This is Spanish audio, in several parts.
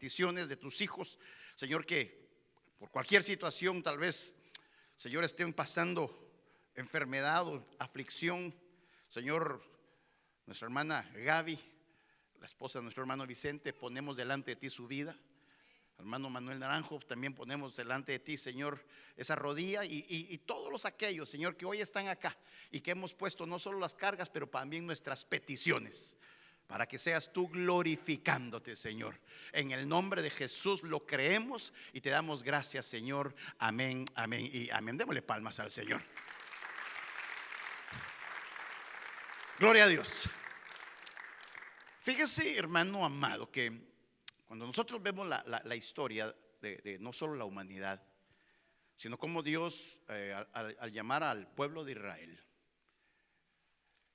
peticiones de tus hijos, Señor, que por cualquier situación tal vez, Señor, estén pasando enfermedad o aflicción. Señor, nuestra hermana Gaby, la esposa de nuestro hermano Vicente, ponemos delante de ti su vida. Hermano Manuel Naranjo, también ponemos delante de ti, Señor, esa rodilla y todos los aquellos, Señor, que hoy están acá y que hemos puesto no solo las cargas, pero también nuestras peticiones, para que seas tú glorificándote, Señor. En el nombre de Jesús lo creemos y te damos gracias, Señor. Amén, amén y amén. Démosle palmas al Señor. Gloria a Dios. Fíjese, hermano amado, que cuando nosotros vemos la historia de no solo la humanidad, sino como Dios al llamar al pueblo de Israel,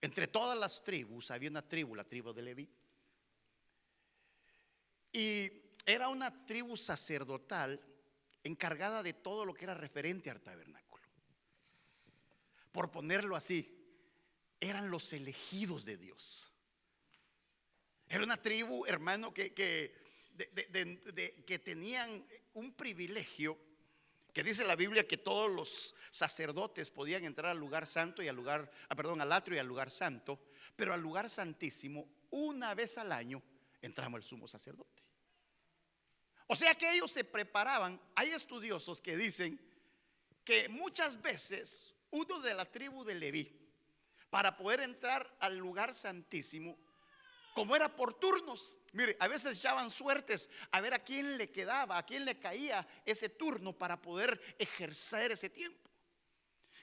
entre todas las tribus había una tribu, la tribu de Leví, y era una tribu sacerdotal encargada de todo lo que era referente al tabernáculo. Por ponerlo así, eran los elegidos de Dios. Era una tribu, hermano, que tenían un privilegio, que dice la Biblia que todos los sacerdotes podían entrar al lugar santo y al atrio y al lugar santo, pero al lugar santísimo una vez al año entraba el sumo sacerdote. O sea que ellos se preparaban. Hay estudiosos que dicen que muchas veces uno de la tribu de Leví, para poder entrar al lugar santísimo, como era por turnos, mire, a veces echaban suertes a ver a quién le quedaba, a quién le caía ese turno para poder ejercer ese tiempo.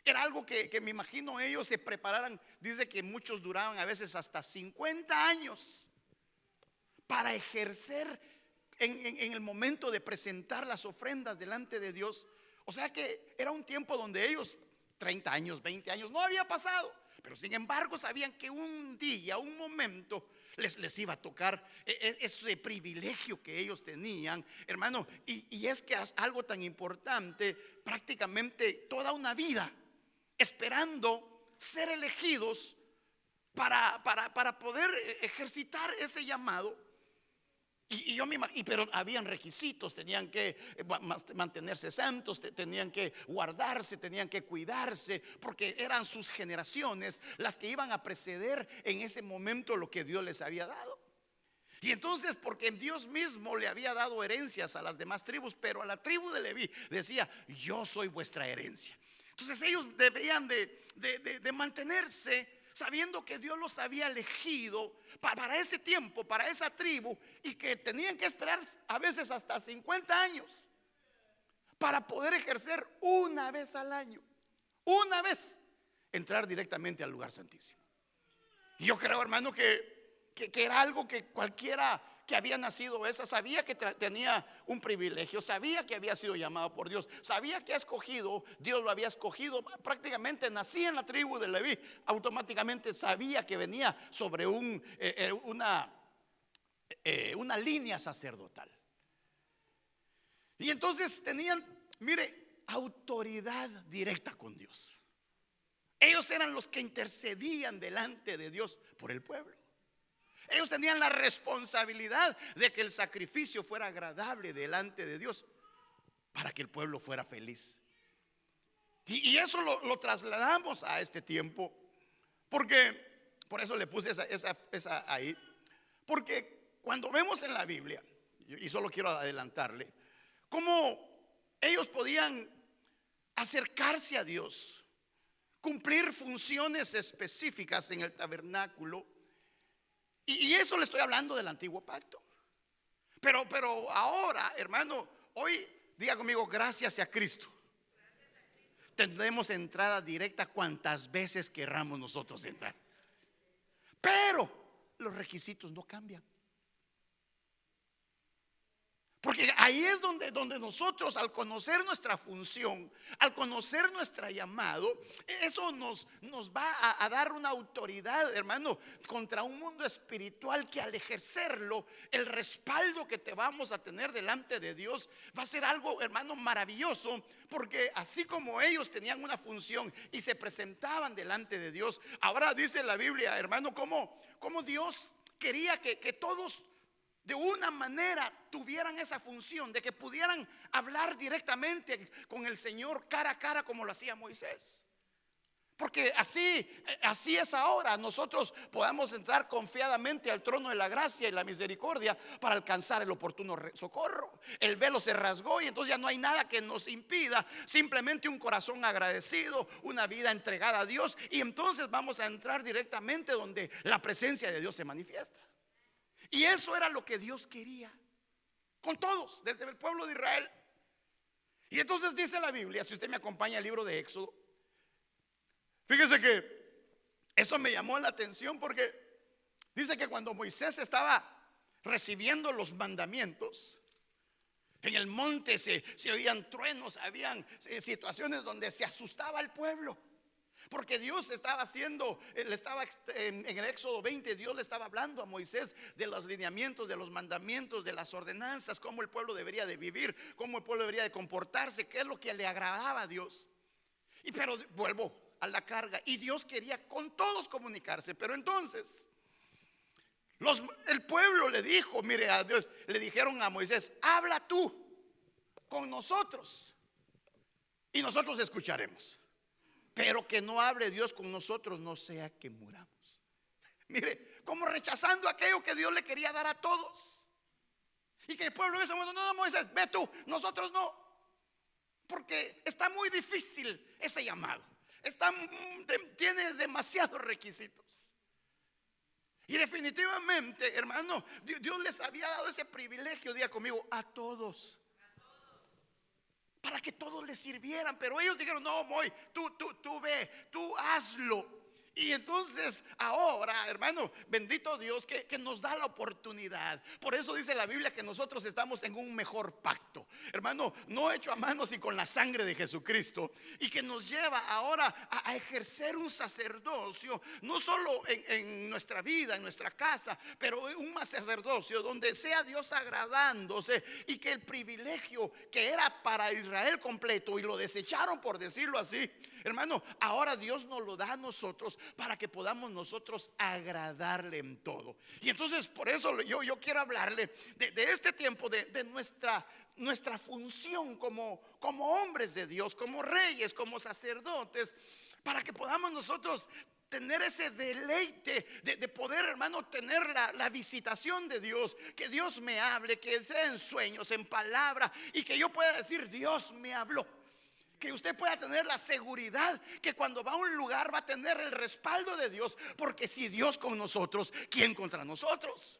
Era algo que me imagino ellos se prepararan. Dice que muchos duraban a veces hasta 50 años para ejercer en el momento de presentar las ofrendas delante de Dios. O sea que era un tiempo donde ellos, 30 años, 20 años, no había pasado, pero sin embargo sabían que un día, un momento les iba a tocar ese privilegio que ellos tenían, hermano. Y es que es algo tan importante, prácticamente toda una vida esperando ser elegidos para poder ejercitar ese llamado. Y yo me imagino, pero habían requisitos, tenían que mantenerse santos, tenían que guardarse, tenían que cuidarse, porque eran sus generaciones las que iban a preceder en ese momento lo que Dios les había dado. Y entonces, porque Dios mismo le había dado herencias a las demás tribus, pero a la tribu de Leví decía: yo soy vuestra herencia. Entonces ellos debían de mantenerse sabiendo que Dios los había elegido para ese tiempo, para esa tribu, y que tenían que esperar a veces hasta 50 años para poder ejercer una vez al año, una vez entrar directamente al lugar santísimo. Y yo creo, hermano, que era algo que cualquiera que había nacido sabía que tenía un privilegio, sabía que había sido llamado por Dios, sabía que Dios lo había escogido. Prácticamente nacía en la tribu de Leví, automáticamente sabía que venía sobre una línea sacerdotal. Y entonces tenían, mire, autoridad directa con Dios. Ellos eran los que intercedían delante de Dios por el pueblo. Ellos tenían la responsabilidad de que el sacrificio fuera agradable delante de Dios, para que el pueblo fuera feliz. Y eso lo trasladamos a este tiempo, porque por eso le puse esa ahí. Porque cuando vemos en la Biblia, y solo quiero adelantarle, cómo ellos podían acercarse a Dios, cumplir funciones específicas en el tabernáculo. Y eso le estoy hablando del antiguo pacto. Pero ahora, hermano, hoy diga conmigo: gracias a Cristo tendremos entrada directa cuantas veces querramos nosotros entrar. Pero los requisitos no cambian. Porque ahí es donde nosotros, al conocer nuestra función, al conocer nuestro llamado, eso nos va a dar una autoridad, hermano, contra un mundo espiritual que al ejercerlo, el respaldo que te vamos a tener delante de Dios va a ser algo, hermano, maravilloso. Porque así como ellos tenían una función y se presentaban delante de Dios, ahora dice la Biblia, hermano, cómo Dios quería que todos de una manera tuvieran esa función de que pudieran hablar directamente con el Señor cara a cara como lo hacía Moisés. Porque así es ahora. Nosotros podamos entrar confiadamente al trono de la gracia y la misericordia para alcanzar el oportuno socorro. El velo se rasgó y entonces ya no hay nada que nos impida, simplemente un corazón agradecido, una vida entregada a Dios, y entonces vamos a entrar directamente donde la presencia de Dios se manifiesta. Y eso era lo que Dios quería con todos, desde el pueblo de Israel. Y entonces dice la Biblia, si usted me acompaña al libro de Éxodo, fíjese que eso me llamó la atención, porque dice que cuando Moisés estaba recibiendo los mandamientos, en el monte se oían truenos, habían situaciones donde se asustaba el pueblo. Porque Dios estaba haciendo, en el Éxodo 20, Dios le estaba hablando a Moisés de los lineamientos, de los mandamientos, de las ordenanzas, cómo el pueblo debería de vivir, cómo el pueblo debería de comportarse, qué es lo que le agradaba a Dios. Pero vuelvo a la carga, y Dios quería con todos comunicarse. Pero entonces el pueblo le dijo, mire, a Dios le dijeron a Moisés: habla tú con nosotros y nosotros escucharemos, pero que no hable Dios con nosotros, no sea que muramos. Mire, como rechazando aquello que Dios le quería dar a todos. Y que el pueblo en ese momento: no, Moisés, ve tú, nosotros no. Porque está muy difícil ese llamado. Tiene demasiados requisitos. Y definitivamente, hermano, Dios les había dado ese privilegio, diga conmigo, a todos, para que todos les sirvieran. Pero ellos dijeron: no, Moy, tú ve, tú hazlo. Y entonces ahora, hermano, bendito Dios que nos da la oportunidad. Por eso dice la Biblia que nosotros estamos en un mejor pacto, hermano, no hecho a manos y con la sangre de Jesucristo, y que nos lleva ahora a ejercer un sacerdocio, no solo en nuestra vida, en nuestra casa, pero un sacerdocio donde sea Dios agradándose, y que el privilegio que era para Israel completo y lo desecharon, por decirlo así, hermano, ahora Dios nos lo da a nosotros para que podamos nosotros agradarle en todo. Y entonces por eso yo quiero hablarle de este tiempo, de nuestra función como hombres de Dios, como reyes, como sacerdotes, para que podamos nosotros tener ese deleite de poder, hermano, tener la visitación de Dios. Que Dios me hable, que sea en sueños, en palabra, y que yo pueda decir: Dios me habló. Que usted pueda tener la seguridad que cuando va a un lugar va a tener el respaldo de Dios. Porque si Dios con nosotros, ¿quién contra nosotros?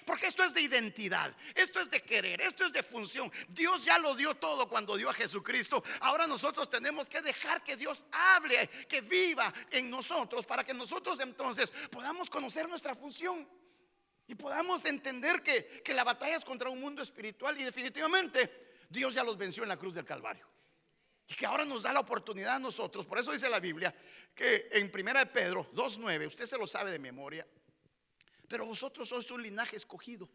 Porque esto es de identidad, esto es de querer, esto es de función. Dios ya lo dio todo cuando dio a Jesucristo. Ahora nosotros tenemos que dejar que Dios hable, que viva en nosotros, para que nosotros entonces podamos conocer nuestra función y podamos entender que la batalla es contra un mundo espiritual, y definitivamente Dios ya los venció en la cruz del Calvario. Y que ahora nos da la oportunidad a nosotros. Por eso dice la Biblia que en 1 Pedro 2:9, usted se lo sabe de memoria: pero vosotros sois un linaje escogido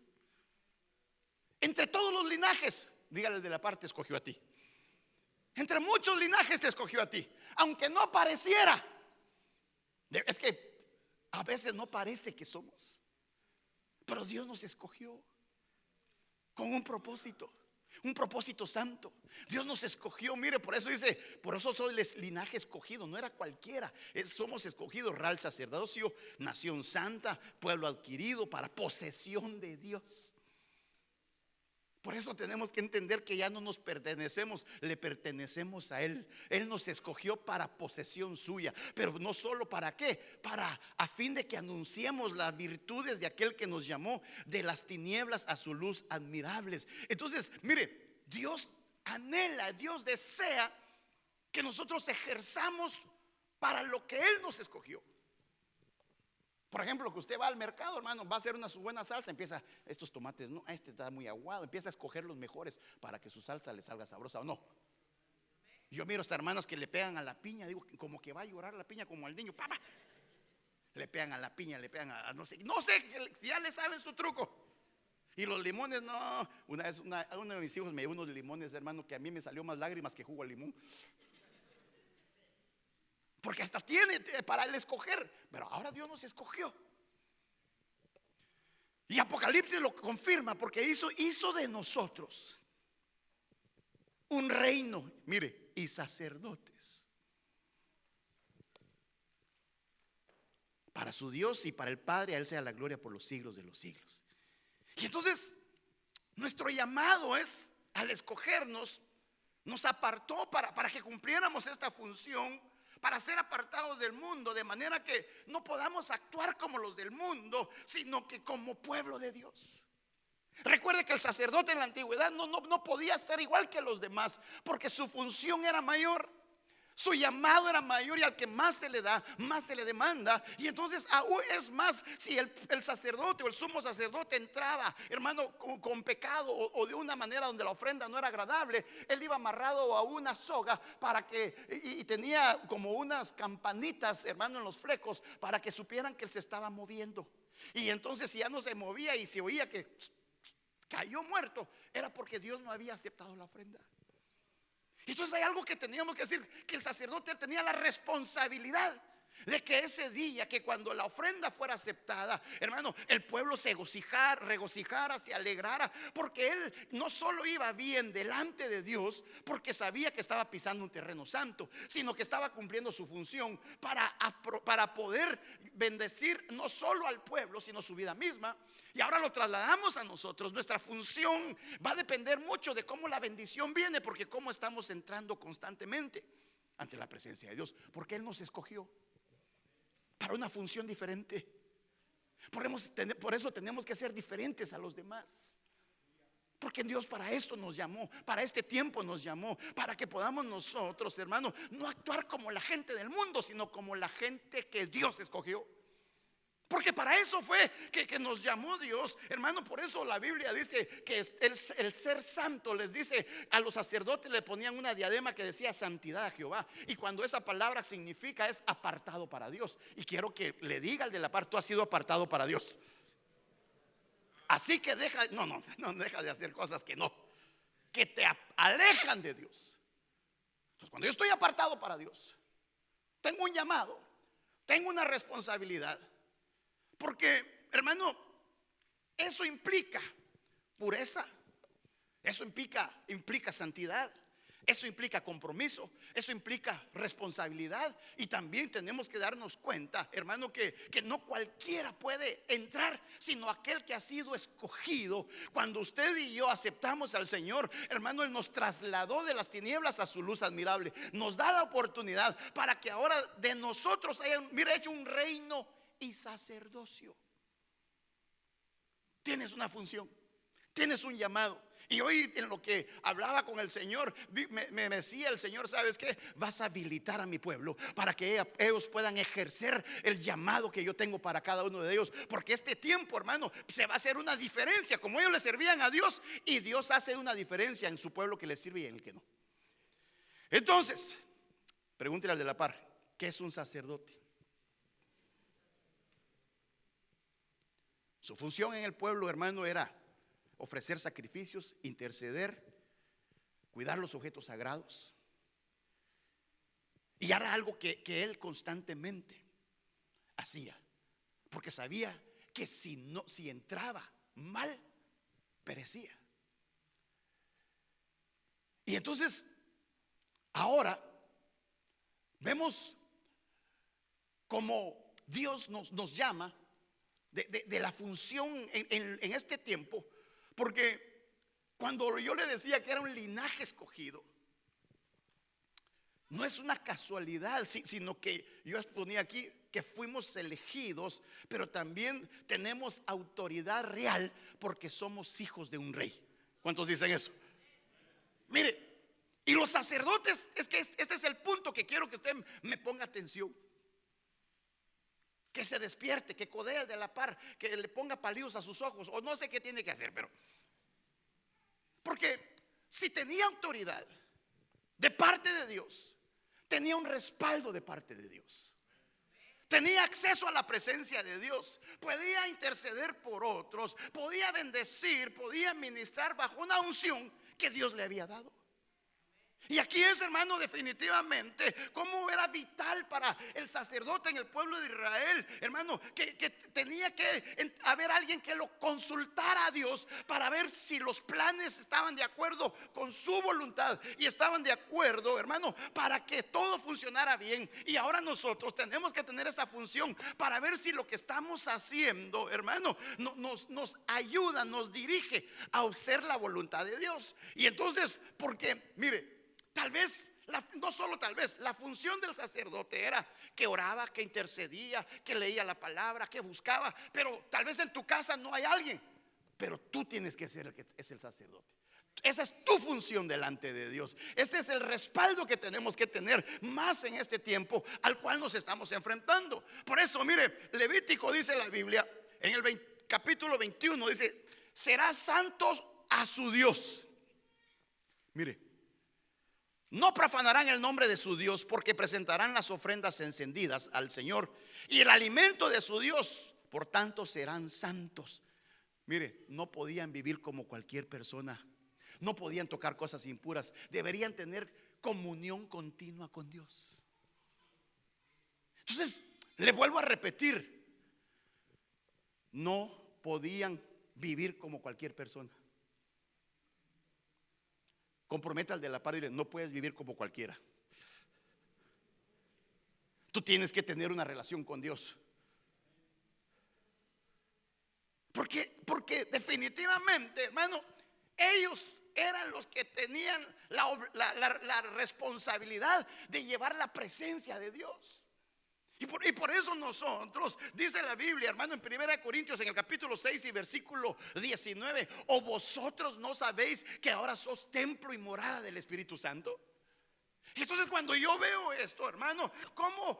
entre todos los linajes. Dígale de la parte: escogió a ti. Entre muchos linajes te escogió a ti, aunque no pareciera. Es que a veces no parece que somos, pero Dios nos escogió con un propósito santo. Dios nos escogió, mire, por eso dice: por eso soy linaje escogido. No era cualquiera, somos escogidos, real sacerdocio, nación santa, pueblo adquirido para posesión de Dios. Por eso tenemos que entender que ya no nos pertenecemos, le pertenecemos a Él. Él nos escogió para posesión suya. Pero no solo para qué, a fin de que anunciemos las virtudes de aquel que nos llamó de las tinieblas a su luz admirables. Entonces, mire, Dios anhela, Dios desea que nosotros ejerzamos para lo que Él nos escogió. Por ejemplo, que usted va al mercado, hermano, va a hacer su buena salsa, empieza: estos tomates, no, este está muy aguado, empieza a escoger los mejores para que su salsa le salga sabrosa, ¿o no? Yo miro a estas hermanas que le pegan a la piña, digo, como que va a llorar la piña, como al niño, papá. Le pegan a la piña, le pegan a no sé, ya le saben su truco. Y los limones, no. Una vez uno de mis hijos me dio unos limones, hermano, que a mí me salió más lágrimas que jugo de limón. Porque hasta tiene para él escoger. Pero ahora Dios nos escogió. Y Apocalipsis lo confirma porque hizo de nosotros un reino, mire, y sacerdotes para su Dios y para el Padre. A Él sea la gloria por los siglos de los siglos. Y entonces nuestro llamado es, al escogernos, nos apartó para que cumpliéramos esta función, para ser apartados del mundo, de manera que no podamos actuar como los del mundo, sino que como pueblo de Dios. Recuerde que el sacerdote en la antigüedad no podía estar igual que los demás, porque su función era mayor, su llamado era mayor, y al que más se le da, más se le demanda. Y entonces aún es más, si el sacerdote o el sumo sacerdote entraba, hermano, con pecado o de una manera donde la ofrenda no era agradable, él iba amarrado a una soga para que, y tenía como unas campanitas, hermano, en los flecos, para que supieran que él se estaba moviendo. Y entonces si ya no se movía y se oía que cayó muerto, era porque Dios no había aceptado la ofrenda. Entonces hay algo que teníamos que decir, que el sacerdote tenía la responsabilidad de que ese día, que cuando la ofrenda fuera aceptada, hermano, el pueblo se regocijara, se alegrara, porque él no solo iba bien delante de Dios, porque sabía que estaba pisando un terreno santo, sino que estaba cumpliendo su función para poder bendecir no solo al pueblo, sino su vida misma. Y ahora lo trasladamos a nosotros. Nuestra función va a depender mucho de cómo la bendición viene, porque cómo estamos entrando constantemente ante la presencia de Dios, porque Él nos escogió para una función diferente. Por eso tenemos que ser diferentes a los demás, porque Dios para esto nos llamó, para este tiempo nos llamó, para que podamos nosotros, hermanos, no actuar como la gente del mundo, sino como la gente que Dios escogió. Porque para eso fue que nos llamó Dios, hermano. Por eso la Biblia dice que el ser santo, les dice a los sacerdotes, le ponían una diadema que decía santidad a Jehová. Y cuando esa palabra significa es apartado para Dios. Y quiero que le diga al de la par: tú has sido apartado para Dios. Así que no deja de hacer cosas que te alejan de Dios. Entonces, cuando yo estoy apartado para Dios, tengo un llamado, tengo una responsabilidad. Porque, hermano, eso implica pureza, eso implica santidad, eso implica compromiso, eso implica responsabilidad. Y también tenemos que darnos cuenta, hermano, que no cualquiera puede entrar, sino aquel que ha sido escogido. Cuando usted y yo aceptamos al Señor, hermano, Él nos trasladó de las tinieblas a su luz admirable. Nos da la oportunidad para que ahora de nosotros hayan, mira, hecho un reino y sacerdocio. Tienes una función, tienes un llamado. Y hoy, en lo que hablaba con el Señor, me decía el Señor: ¿sabes qué? Vas a habilitar a mi pueblo para que ellos puedan ejercer el llamado que yo tengo para cada uno de ellos. Porque este tiempo, hermano, se va a hacer una diferencia. Como ellos le servían a Dios, y Dios hace una diferencia en su pueblo que le sirve y en el que no. Entonces, pregúntele al de la par: ¿qué es un sacerdote? Su función en el pueblo, hermano, era ofrecer sacrificios, interceder, cuidar los objetos sagrados. Y era algo que él constantemente hacía, porque sabía que si entraba mal, perecía. Y entonces ahora vemos cómo Dios nos llama de la función en este tiempo. Porque cuando yo le decía que era un linaje escogido, no es una casualidad, sino que yo exponía aquí que fuimos elegidos, pero también tenemos autoridad real porque somos hijos de un rey. ¿Cuántos dicen eso? Mire, y los sacerdotes, es que este es el punto que quiero que usted me ponga atención. Que se despierte, que codee al de la par, que le ponga palillos a sus ojos, o no sé qué tiene que hacer, pero porque si tenía autoridad de parte de Dios, tenía un respaldo de parte de Dios, tenía acceso a la presencia de Dios, podía interceder por otros, podía bendecir, podía ministrar bajo una unción que Dios le había dado. Y aquí es, hermano, definitivamente cómo era vital para el sacerdote en el pueblo de Israel, hermano, que tenía que haber alguien que lo consultara a Dios para ver si los planes estaban de acuerdo con su voluntad y estaban de acuerdo, hermano, para que todo funcionara bien. Y ahora nosotros tenemos que tener esta función para ver si lo que estamos haciendo, hermano, nos ayuda, nos dirige a hacer la voluntad de Dios. Y entonces, porque, mire, tal vez, no solo tal vez, la función del sacerdote era que oraba, que intercedía, que leía la palabra, que buscaba. Pero tal vez en tu casa no hay alguien, pero tú tienes que ser el que es el sacerdote. Esa es tu función delante de Dios. Ese es el respaldo que tenemos que tener más en este tiempo al cual nos estamos enfrentando. Por eso, mire, Levítico dice la Biblia en el capítulo 21, dice: será santos a su Dios. Mire, no profanarán el nombre de su Dios, porque presentarán las ofrendas encendidas al Señor y el alimento de su Dios, por tanto serán santos. Mire, no podían vivir como cualquier persona, no podían tocar cosas impuras, deberían tener comunión continua con Dios. Entonces, le vuelvo a repetir, no podían vivir como cualquier persona. Comprometa al de la par y dile: no puedes vivir como cualquiera. Tú tienes que tener una relación con Dios. Porque definitivamente, hermano, ellos eran los que tenían la responsabilidad de llevar la presencia de Dios. Y por eso nosotros, dice la Biblia, hermano, en 1 Corintios, en el capítulo 6 y versículo 19: ¿o vosotros no sabéis que ahora sos templo y morada del Espíritu Santo? Y entonces, cuando yo veo esto, hermano, como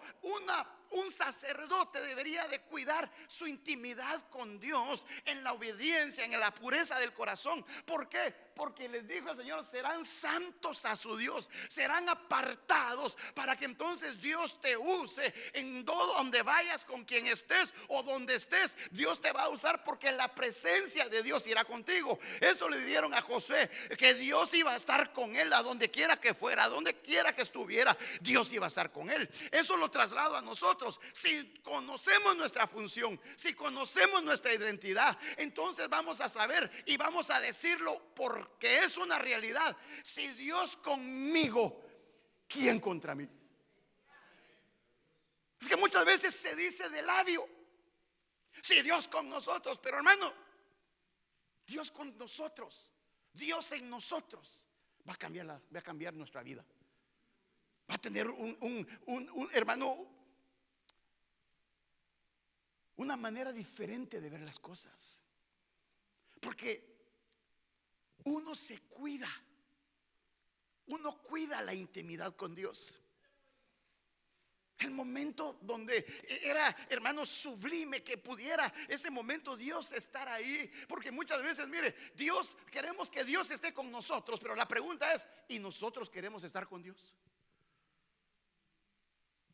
un sacerdote debería de cuidar su intimidad con Dios en la obediencia, en la pureza del corazón. ¿Por qué? Porque les dijo el Señor: serán santos a su Dios, serán apartados para que entonces Dios te use en todo donde vayas, con quien estés o donde estés. Dios te va a usar porque la presencia de Dios irá contigo. Eso le dieron a Josué, que Dios iba a estar con él a donde quiera que fuera, a donde quiera que estuviera, Dios iba a estar con él. Eso lo traslado a nosotros. Si conocemos nuestra función, si conocemos nuestra identidad, entonces vamos a saber y vamos a decirlo porque es una realidad. Si Dios conmigo, ¿quién contra mí? Es que muchas veces se dice de labio: si Dios con nosotros. Pero, hermano, Dios con nosotros, Dios en nosotros va a cambiar nuestra vida. Va a tener hermano, una manera diferente de ver las cosas. Porque uno se cuida, uno cuida la intimidad con Dios. El momento donde era, hermano, sublime que pudiera ese momento Dios estar ahí. Porque muchas veces, mire, queremos que Dios esté con nosotros, pero la pregunta es: ¿y nosotros queremos estar con Dios?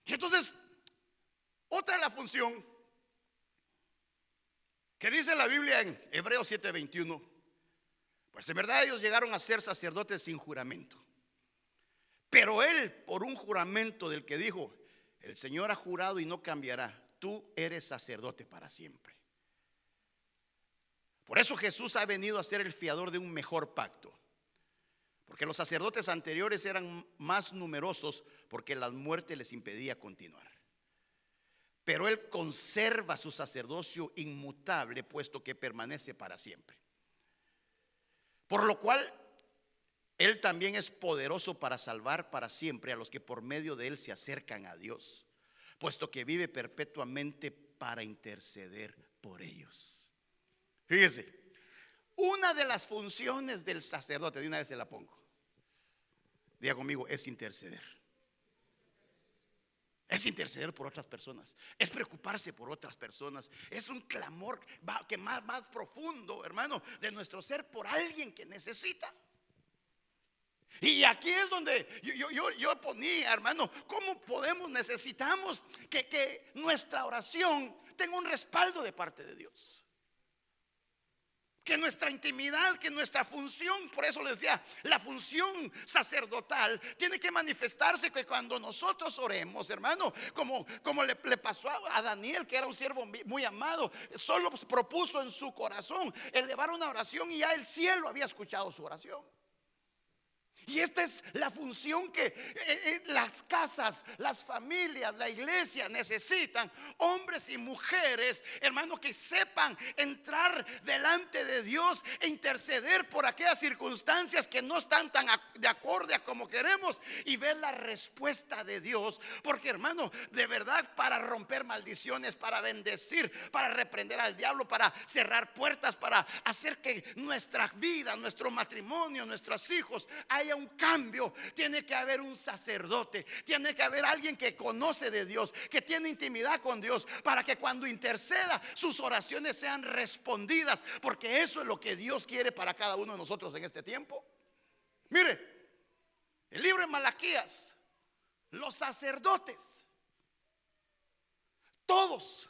Y entonces, otra de la función que dice la Biblia en Hebreos 7:21: pues en verdad ellos llegaron a ser sacerdotes sin juramento, pero él por un juramento del que dijo: el Señor ha jurado y no cambiará, tú eres sacerdote para siempre. Por eso Jesús ha venido a ser el fiador de un mejor pacto, porque los sacerdotes anteriores eran más numerosos, porque la muerte les impedía continuar. Pero él conserva su sacerdocio inmutable, puesto que permanece para siempre. Por lo cual él también es poderoso para salvar para siempre a los que por medio de él se acercan a Dios, puesto que vive perpetuamente para interceder por ellos. Fíjese, una de las funciones del sacerdote, de una vez se la pongo, diga conmigo, es interceder. Es interceder por otras personas, es preocuparse por otras personas, es un clamor que más profundo, hermano, de nuestro ser por alguien que necesita. Y aquí es donde yo ponía, hermano, cómo necesitamos que nuestra oración tenga un respaldo de parte de Dios. Que nuestra intimidad, que nuestra función, por eso les decía, la función sacerdotal tiene que manifestarse que cuando nosotros oremos, hermano, como le pasó a Daniel, que era un siervo muy amado, solo propuso en su corazón elevar una oración y ya el cielo había escuchado su oración. Y esta es la función que las casas, las familias, la iglesia necesitan. Hombres y mujeres, hermanos, que sepan entrar delante de Dios e interceder por aquellas circunstancias que no están tan de acorde a como queremos, y ver la respuesta de Dios. Porque, hermano, de verdad, para romper maldiciones, para bendecir, para reprender al diablo, para cerrar puertas, para hacer que nuestra vida, nuestro matrimonio, nuestros hijos haya un cambio, tiene que haber un sacerdote, tiene que haber alguien que conoce de Dios, que tiene intimidad con Dios, para que cuando interceda sus oraciones sean respondidas, porque eso es lo que Dios quiere para cada uno de nosotros en este tiempo. Mire, el libro de Malaquías, los sacerdotes, todos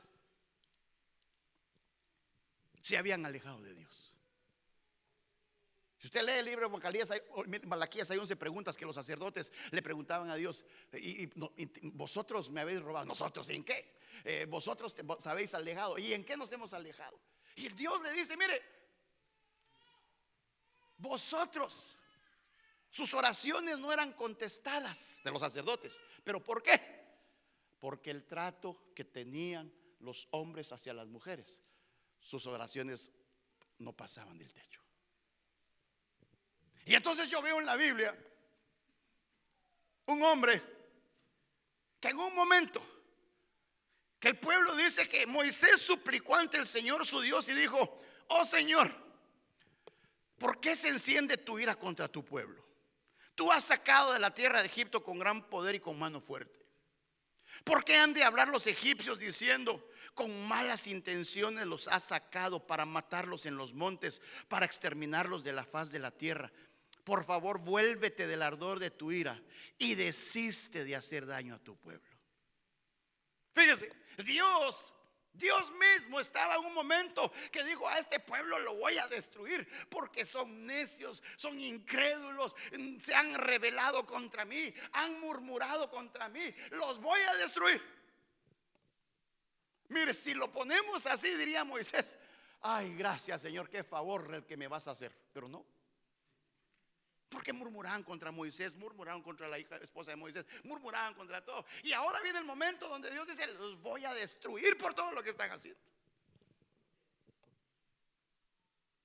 se habían alejado de Dios. Si usted lee el libro de Malaquías, hay 11 preguntas que los sacerdotes le preguntaban a Dios. Y vosotros me habéis robado. ¿Nosotros en qué? Vosotros os habéis alejado. ¿Y en qué nos hemos alejado? Y Dios le dice, mire, vosotros, sus oraciones no eran contestadas de los sacerdotes. ¿Pero por qué? Porque el trato que tenían los hombres hacia las mujeres, sus oraciones no pasaban del techo. Y entonces yo veo en la Biblia un hombre que en un momento que el pueblo dice que Moisés suplicó ante el Señor su Dios y dijo: oh Señor, ¿por qué se enciende tu ira contra tu pueblo? Tú has sacado de la tierra de Egipto con gran poder y con mano fuerte. ¿Por qué han de hablar los egipcios diciendo: con malas intenciones los has sacado para matarlos en los montes, para exterminarlos de la faz de la tierra? Por favor, vuélvete del ardor de tu ira y desiste de hacer daño a tu pueblo. Fíjese, Dios mismo estaba en un momento que dijo: a este pueblo lo voy a destruir porque son necios, son incrédulos, se han rebelado contra mí, han murmurado contra mí, los voy a destruir. Mire, si lo ponemos así, diría Moisés: ay, gracias Señor, qué favor el que me vas a hacer. Pero no, porque murmuraban contra Moisés, murmuraban contra la esposa de Moisés, murmuraban contra todo. Y ahora viene el momento donde Dios dice: los voy a destruir por todo lo que están haciendo.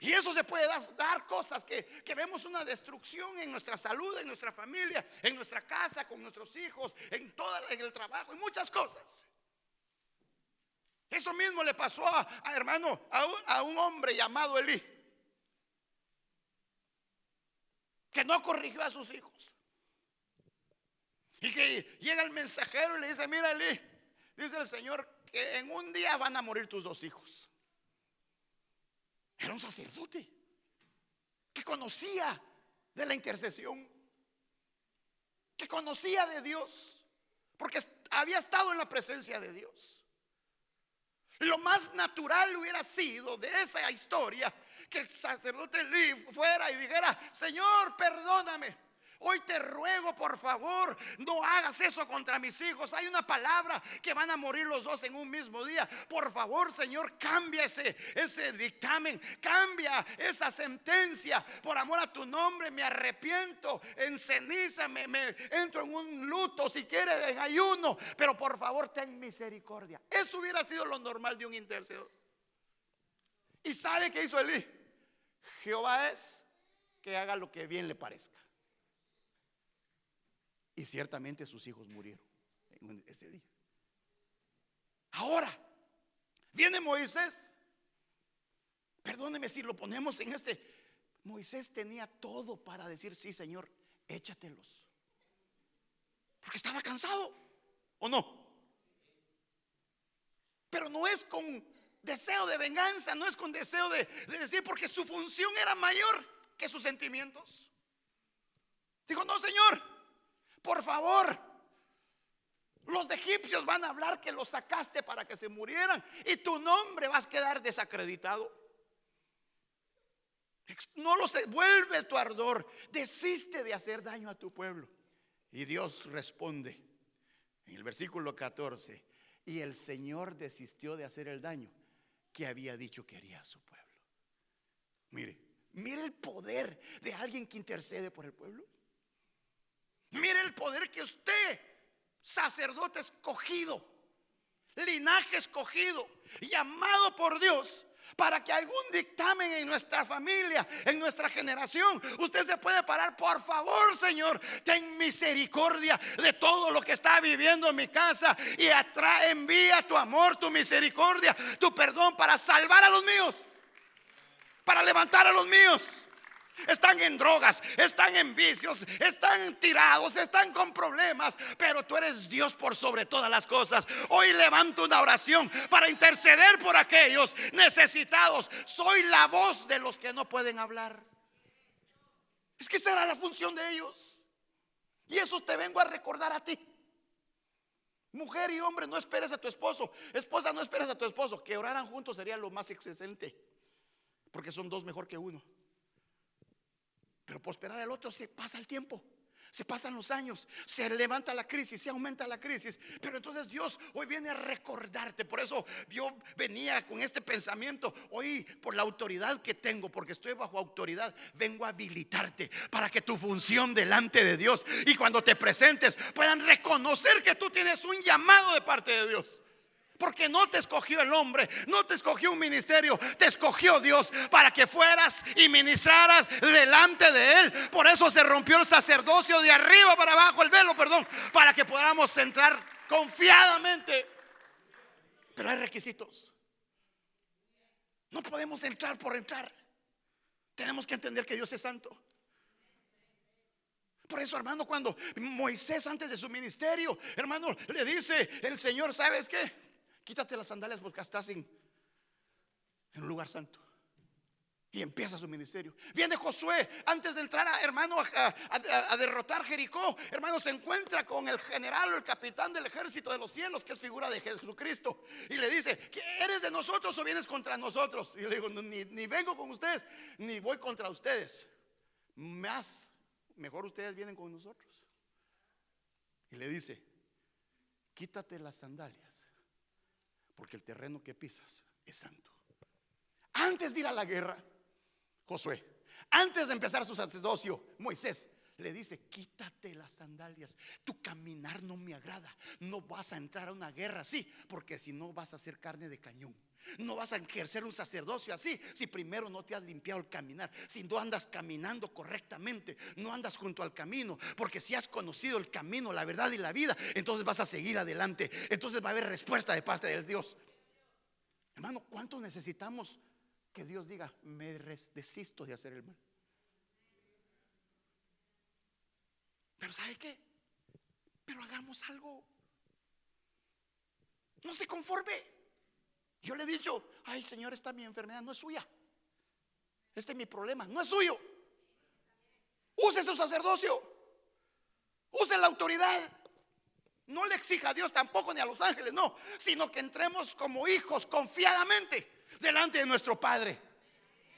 Y eso se puede dar cosas que vemos una destrucción en nuestra salud, en nuestra familia, en nuestra casa, con nuestros hijos, en el trabajo, en muchas cosas. Eso mismo le pasó a un hombre llamado Elí, que no corrigió a sus hijos. Y que llega el mensajero y le dice: mira, Elí, dice el Señor que en un día van a morir tus 2 hijos. Era un sacerdote que conocía de la intercesión, que conocía de Dios, porque había estado en la presencia de Dios. Lo más natural hubiera sido de esa historia que el sacerdote Elí fuera y dijera: Señor, perdóname, hoy te ruego, por favor, no hagas eso contra mis hijos. Hay una palabra que van a morir los 2 en un mismo día. Por favor, Señor, cambia ese dictamen, cambia esa sentencia. Por amor a tu nombre, me arrepiento, en ceniza, me entro en un luto, si quieres en ayuno, pero por favor ten misericordia. Eso hubiera sido lo normal de un intercesor. ¿Y sabe qué hizo Elí? Jehová es que haga lo que bien le parezca. Y ciertamente sus hijos murieron en ese día. Ahora viene Moisés. Perdóneme si lo ponemos en Moisés tenía todo para decir: sí, Señor, échatelos, porque estaba cansado, ¿o no? Pero no es con deseo de venganza, no es con deseo de decir, porque su función era mayor que sus sentimientos. Dijo: no, Señor, por favor, los egipcios van a hablar que los sacaste para que se murieran y tu nombre va a quedar desacreditado. No los vuelve tu ardor. Desiste de hacer daño a tu pueblo. Y Dios responde en el versículo 14: y el Señor desistió de hacer el daño que había dicho que haría a su pueblo. Mire el poder de alguien que intercede por el pueblo. Mire el poder que usted, sacerdote escogido, linaje escogido, llamado por Dios para que algún dictamen en nuestra familia, en nuestra generación, usted se puede parar. Por favor, Señor, ten misericordia de todo lo que está viviendo en mi casa y envía tu amor, tu misericordia, tu perdón para salvar a los míos, para levantar a los míos. Están en drogas, están en vicios, están tirados, están con problemas, pero tú eres Dios por sobre todas las cosas. Hoy levanto una oración para interceder por aquellos necesitados. Soy la voz de los que no pueden hablar. Es que será la función de ellos. Y eso te vengo a recordar a ti. Mujer y hombre, no esperes a tu esposo. Esposa, no esperes a tu esposo. Que oraran juntos sería lo más excelente, porque son dos mejor que uno. Pero por esperar al otro se pasa el tiempo, se pasan los años, se levanta la crisis, se aumenta la crisis. Pero entonces Dios hoy viene a recordarte. Por eso yo venía con este pensamiento. Hoy, por la autoridad que tengo, porque estoy bajo autoridad, vengo a habilitarte para que tu función delante de Dios, y cuando te presentes, puedan reconocer que tú tienes un llamado de parte de Dios. Porque no te escogió el hombre, no te escogió un ministerio, te escogió Dios para que fueras y ministraras delante de Él. Por eso se rompió el sacerdocio de arriba para abajo, el velo, perdón, para que podamos entrar confiadamente. Pero hay requisitos. No podemos entrar por entrar. Tenemos que entender que Dios es santo. Por eso, hermano, cuando Moisés, antes de su ministerio, hermano, le dice el Señor: ¿sabes qué? Quítate las sandalias porque estás en un lugar santo. Y empieza su ministerio. Viene Josué, antes de entrar a derrotar Jericó, hermano, se encuentra con el general o el capitán del ejército de los cielos, que es figura de Jesucristo. Y le dice: ¿eres de nosotros o vienes contra nosotros? Y le digo: ni vengo con ustedes, ni voy contra ustedes. Mejor ustedes vienen con nosotros. Y le dice: quítate las sandalias, porque el terreno que pisas es santo. Antes de ir a la guerra, Josué, antes de empezar su sacerdocio, Moisés le dice: quítate las sandalias, tu caminar no me agrada. No vas a entrar a una guerra así, porque si no vas a ser carne de cañón. No vas a ejercer un sacerdocio así si primero no te has limpiado el caminar, si no andas caminando correctamente, no andas junto al camino. Porque si has conocido el camino, la verdad y la vida, entonces vas a seguir adelante. Entonces va a haber respuesta de parte de Dios. Hermano, ¿cuánto necesitamos que Dios diga: me desisto de hacer el mal? Pero ¿sabe qué? Pero hagamos algo. No se conforme. Yo le he dicho: ay, Señor, esta mi enfermedad no es suya, este es mi problema, no es suyo. Use su sacerdocio, use la autoridad. No le exija a Dios tampoco, ni a los ángeles, no, sino que entremos como hijos confiadamente delante de nuestro Padre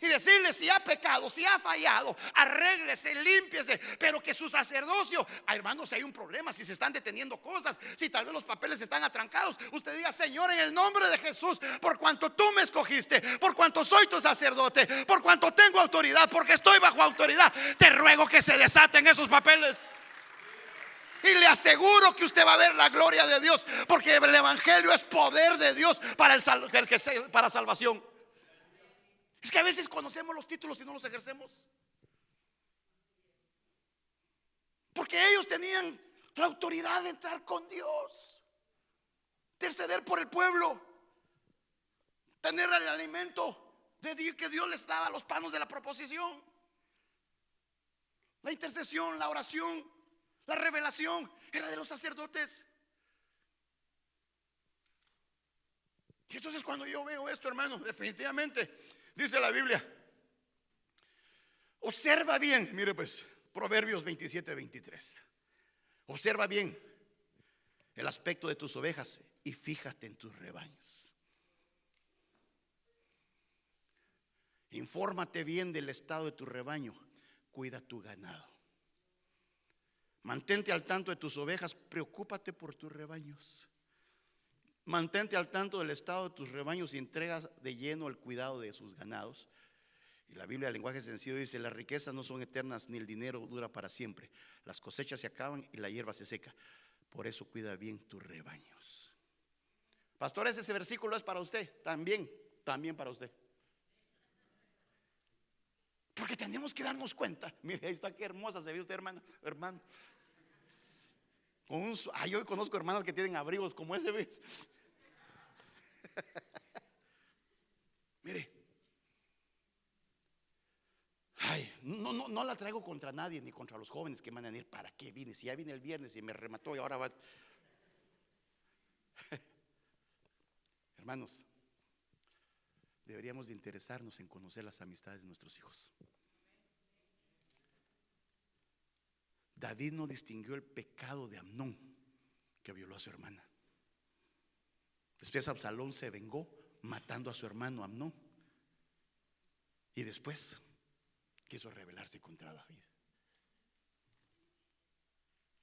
y decirle: si ha pecado, si ha fallado, arréglese, límpiese. Pero que su sacerdocio, hermanos, si hay un problema, si se están deteniendo cosas, si tal vez los papeles están atrancados, usted diga: Señor, en el nombre de Jesús, por cuanto tú me escogiste, por cuanto soy tu sacerdote, por cuanto tengo autoridad, porque estoy bajo autoridad, te ruego que se desaten esos papeles. Y le aseguro que usted va a ver la gloria de Dios, porque el evangelio es poder de Dios para salvación. Es que a veces conocemos los títulos y no los ejercemos, porque ellos tenían la autoridad de entrar con Dios, interceder por el pueblo, tener el alimento de Dios que Dios les daba, los panos de la proposición, la intercesión, la oración, la revelación era de los sacerdotes. Y entonces cuando yo veo esto, hermano, definitivamente dice la Biblia, observa bien, mire pues, Proverbios 27-23. Observa bien el aspecto de tus ovejas y fíjate en tus rebaños. Infórmate bien del estado de tu rebaño. Cuida tu ganado. Mantente al tanto de tus ovejas. Preocúpate por tus rebaños. Mantente al tanto del estado de tus rebaños y entrega de lleno el cuidado de sus ganados. Y la Biblia, el lenguaje sencillo, dice: las riquezas no son eternas, ni el dinero dura para siempre. Las cosechas se acaban y la hierba se seca. Por eso cuida bien tus rebaños. Pastores, ese versículo es para usted. También para usted. Porque tenemos que darnos cuenta. Mire, ahí está, qué hermosa se ve usted, hermano. Yo conozco hermanas que tienen abrigos como ese, ¿ves? Mire, no la traigo contra nadie, ni contra los jóvenes que van a venir. ¿Para qué vine? Si ya vine el viernes y me remató y ahora va. Hermanos, deberíamos de interesarnos en conocer las amistades de nuestros hijos. David no distinguió el pecado de Amnón, que violó a su hermana. Después Absalón se vengó matando a su hermano Amnón. Y después quiso rebelarse contra David.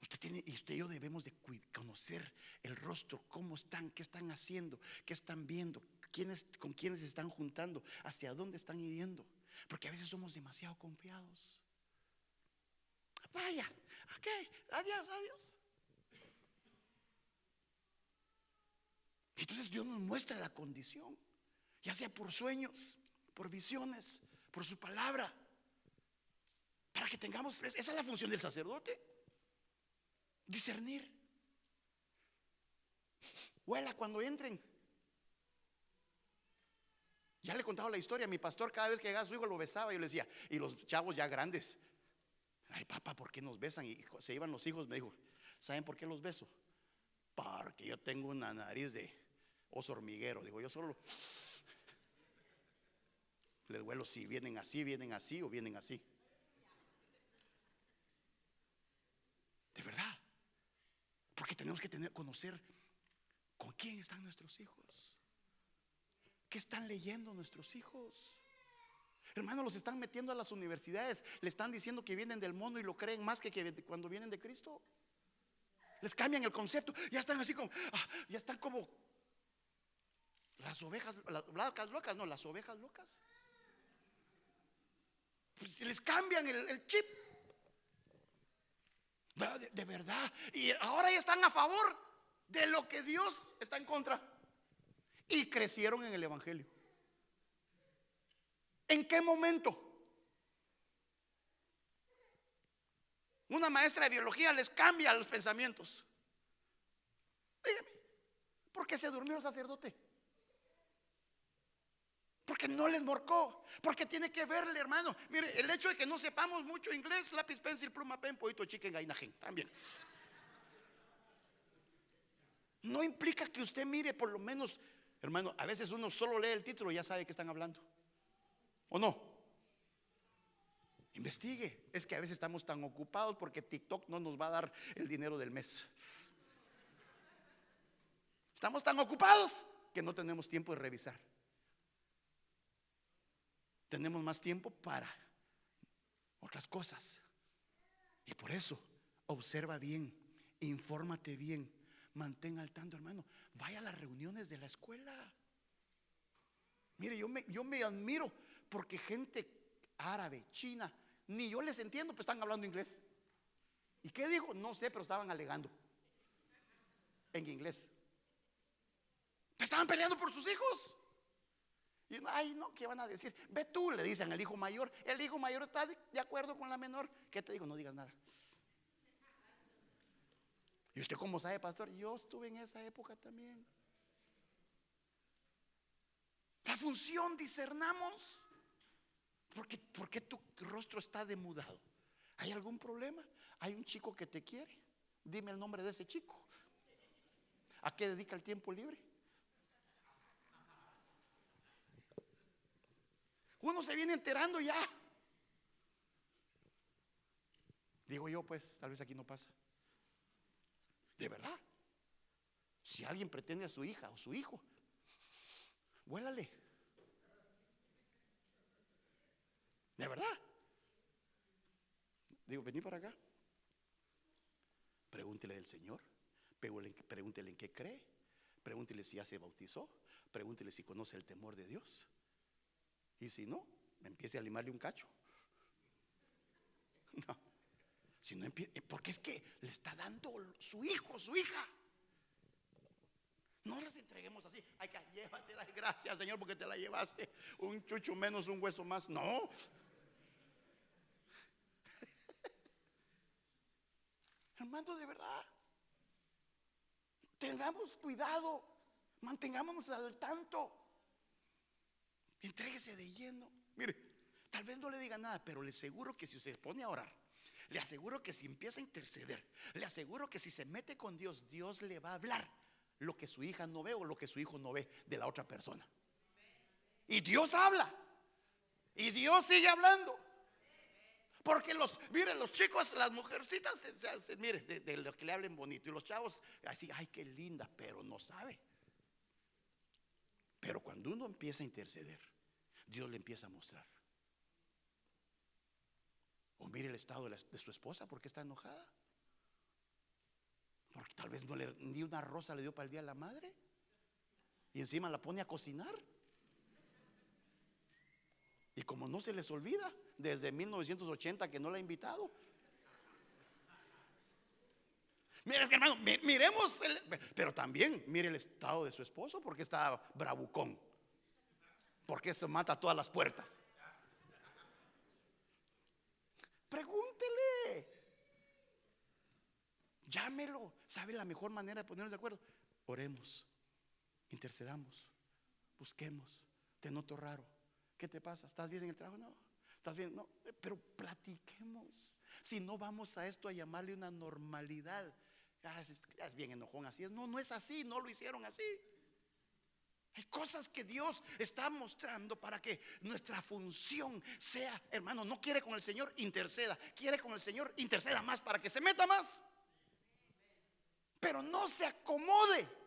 Usted y yo debemos de conocer el rostro, cómo están, qué están haciendo, qué están viendo, con quiénes se están juntando, hacia dónde están yendo. Porque a veces somos demasiado confiados. Vaya, ok, adiós. Entonces Dios nos muestra la condición, ya sea por sueños, por visiones, por su palabra, para que tengamos, esa es la función del sacerdote, discernir. Huela cuando entren. Ya le he contado la historia. Mi pastor, cada vez que llegaba su hijo, lo besaba. Yo le decía, y los chavos ya grandes: ay, papá, ¿por qué nos besan? Y se iban los hijos. Me dijo: ¿saben por qué los beso? Porque yo tengo una nariz de oso hormiguero. Digo, yo solo les huelo si vienen así o vienen así. De verdad. Porque tenemos que conocer con quién están nuestros hijos, qué están leyendo nuestros hijos. Hermanos, los están metiendo a las universidades, le están diciendo que vienen del mundo y lo creen más que cuando vienen de Cristo. Les cambian el concepto, ya están así como, ya están como las ovejas, las vacas locas, no, las ovejas locas. Pues les cambian el chip. De verdad. Y ahora ya están a favor de lo que Dios está en contra. Y crecieron en el evangelio. ¿En qué momento? Una maestra de biología les cambia los pensamientos. Dígame, ¿por qué se durmió el sacerdote? Porque no les morcó. Porque tiene que verle, hermano. Mire, el hecho de que no sepamos mucho inglés, lápiz, pencil, pluma, pen, poito, chicken, gainajen, también no implica que usted mire, por lo menos, hermano. A veces uno solo lee el título y ya sabe que están hablando, ¿o no? Investigue. Es que a veces estamos tan ocupados porque TikTok no nos va a dar el dinero del mes. Estamos tan ocupados que no tenemos tiempo de revisar. Tenemos más tiempo para otras cosas. Y por eso, observa bien, infórmate bien, mantén al tanto, hermano. Vaya a las reuniones de la escuela. Mire, yo me admiro porque gente árabe, china, ni yo les entiendo, pero están hablando inglés. ¿Y qué dijo? No sé, pero estaban alegando en inglés. Estaban peleando por sus hijos. Y ay, no, ¿qué van a decir? Ve tú, le dicen al hijo mayor. El hijo mayor está de acuerdo con la menor. ¿Qué te digo? No digas nada. ¿Y usted cómo sabe, pastor? Yo estuve en esa época también. La función, discernamos. ¿Por qué tu rostro está demudado? ¿Hay algún problema? ¿Hay un chico que te quiere? Dime el nombre de ese chico. ¿A qué dedica el tiempo libre? Uno se viene enterando ya. Digo yo, pues, tal vez aquí no pasa. De verdad. Si alguien pretende a su hija o su hijo, vuélale. De verdad. Digo, vení para acá. Pregúntele del Señor. Pregúntele en qué cree. Pregúntele si ya se bautizó. Pregúntele si conoce el temor de Dios. Y si no, empiece a limarle un cacho. No. Si no empieza, porque es que le está dando su hijo, su hija. No las entreguemos así. Ay, que llévatela, gracias Señor porque te la llevaste. Un chucho menos, un hueso más. No. Hermano, de verdad, tengamos cuidado, mantengámonos al tanto, entréguese de lleno. Mire, tal vez no le diga nada, pero le aseguro que si se pone a orar, le aseguro que si empieza a interceder, le aseguro que si se mete con Dios, Dios le va a hablar lo que su hija no ve o lo que su hijo no ve de la otra persona. Y Dios habla, y Dios sigue hablando. Porque miren, los chicos, las mujercitas, mire, de los que le hablen bonito. Y los chavos, así, ay, qué linda, pero no sabe. Pero cuando uno empieza a interceder, Dios le empieza a mostrar. O mire el estado de su esposa, porque está enojada. Porque tal vez ni una rosa le dio para el día de la madre. Y encima la pone a cocinar. Y como no se les olvida, desde 1980 que no la ha invitado. Mire, hermano, miremos pero también mire el estado de su esposo, porque está bravucón, porque se mata a todas las puertas. Pregúntele, llámelo. ¿Sabe la mejor manera de ponernos de acuerdo? Oremos, intercedamos, busquemos. Te noto raro. ¿Qué te pasa? ¿Estás bien en el trabajo? No. ¿Estás bien? No. Pero platiquemos. Si no vamos a esto a llamarle una normalidad. Es bien enojón, así es. No, no es así, no lo hicieron así. Hay cosas que Dios está mostrando para que nuestra función sea, hermano, no quiere con el Señor, interceda. Quiere con el Señor, interceda más para que se meta más. Pero no se acomode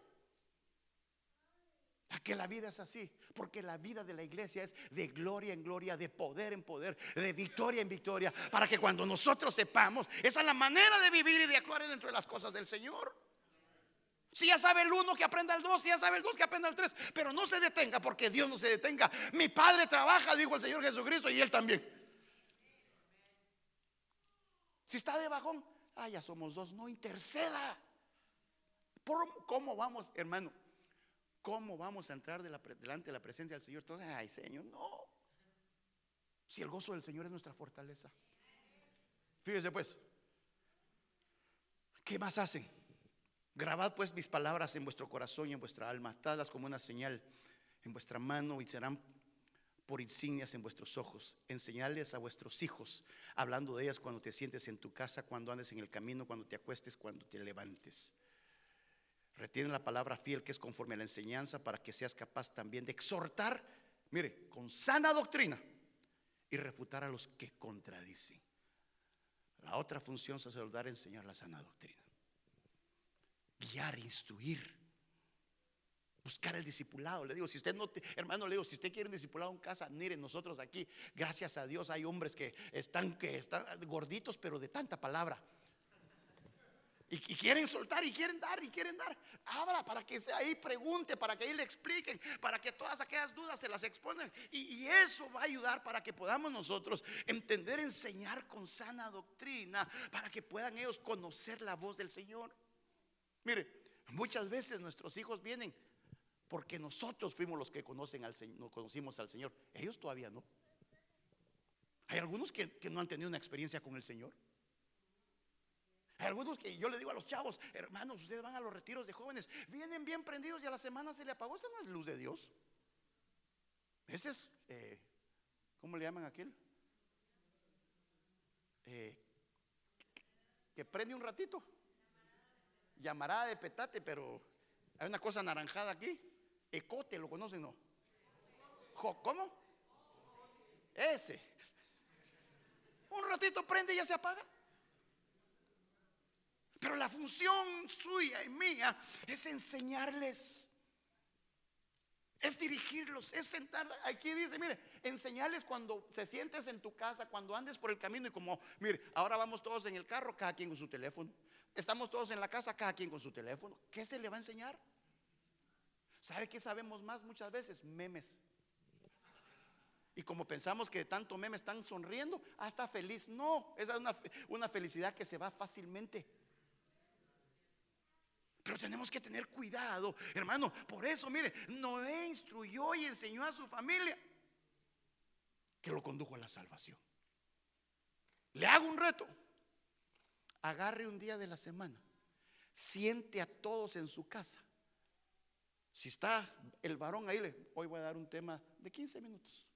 a que la vida es así, porque la vida de la iglesia es de gloria en gloria, de poder en poder, de victoria en victoria, para que cuando nosotros sepamos, esa es la manera de vivir y de actuar dentro de las cosas del Señor. Si ya sabe el 1, que aprenda el 2, si ya sabe el 2, que aprenda el 3, pero no se detenga, porque Dios no se detenga. Mi Padre trabaja, dijo el Señor Jesucristo, y Él también. Si está de bajón, ya somos 2, no interceda. ¿Cómo vamos, hermano? ¿Cómo vamos a entrar delante de la presencia del Señor? Entonces, ay, Señor, no. Si el gozo del Señor es nuestra fortaleza. Fíjese pues, ¿qué más hacen? Grabad pues mis palabras en vuestro corazón y en vuestra alma, atadlas como una señal en vuestra mano y serán por insignias en vuestros ojos. Enseñadles a vuestros hijos, hablando de ellas cuando te sientes en tu casa, cuando andes en el camino, cuando te acuestes, cuando te levantes. Retienen la palabra fiel que es conforme a la enseñanza, para que seas capaz también de exhortar, mire, con sana doctrina, y refutar a los que contradicen. La otra función sacerdotal es enseñar la sana doctrina, guiar, instruir, buscar el discipulado. Le digo, si usted no, hermano, le digo, si usted quiere un discipulado en casa, mire, nosotros aquí, gracias a Dios, hay hombres que están gorditos, pero de tanta palabra. Y quieren soltar y quieren dar y quieren dar. Abra para que ahí pregunte, para que ahí le expliquen, para que todas aquellas dudas se las expongan. Y eso va a ayudar para que podamos nosotros entender, enseñar con sana doctrina, para que puedan ellos conocer la voz del Señor. Mire, muchas veces nuestros hijos vienen porque nosotros fuimos los que conocimos al Señor. Ellos todavía no. Hay algunos que no han tenido una experiencia con el Señor. Hay algunos que yo le digo a los chavos, hermanos, ustedes van a los retiros de jóvenes, vienen bien prendidos y a la semana se le apagó. Esa no es luz de Dios. Ese es, ¿cómo le llaman a aquel? Que prende un ratito. Llamarada de petate, pero hay una cosa anaranjada aquí. Ecote, ¿lo conocen, no? ¿Cómo? Ese. Un ratito prende y ya se apaga. Pero la función suya y mía es enseñarles. Es dirigirlos, es sentar. Aquí dice, mire, enseñarles cuando se sientes en tu casa, cuando andes por el camino y como, mire, ahora vamos todos en el carro, cada quien con su teléfono. Estamos todos en la casa, cada quien con su teléfono. ¿Qué se le va a enseñar? ¿Sabe qué sabemos más muchas veces? Memes. Y como pensamos que de tanto meme están sonriendo, está feliz. No, esa es una felicidad que se va fácilmente. Pero tenemos que tener cuidado, hermano. Por eso, mire, Noé instruyó y enseñó a su familia, que lo condujo a la salvación. Le hago un reto. Agarre un día de la semana, siente a todos en su casa. Si está el varón ahí, hoy voy a dar un tema de 15 minutos.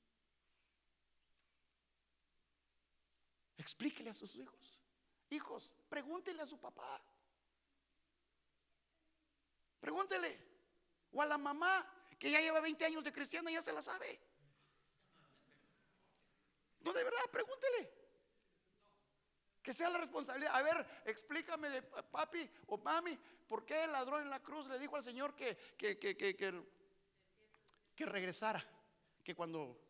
Explíquele a sus hijos. Hijos, pregúntele a su papá. Pregúntele. O a la mamá, que ya lleva 20 años de cristiana, ya se la sabe. No, de verdad, pregúntele. Que sea la responsabilidad. A ver, explícame, papi o mami, ¿por qué el ladrón en la cruz le dijo al Señor que regresara? Que cuando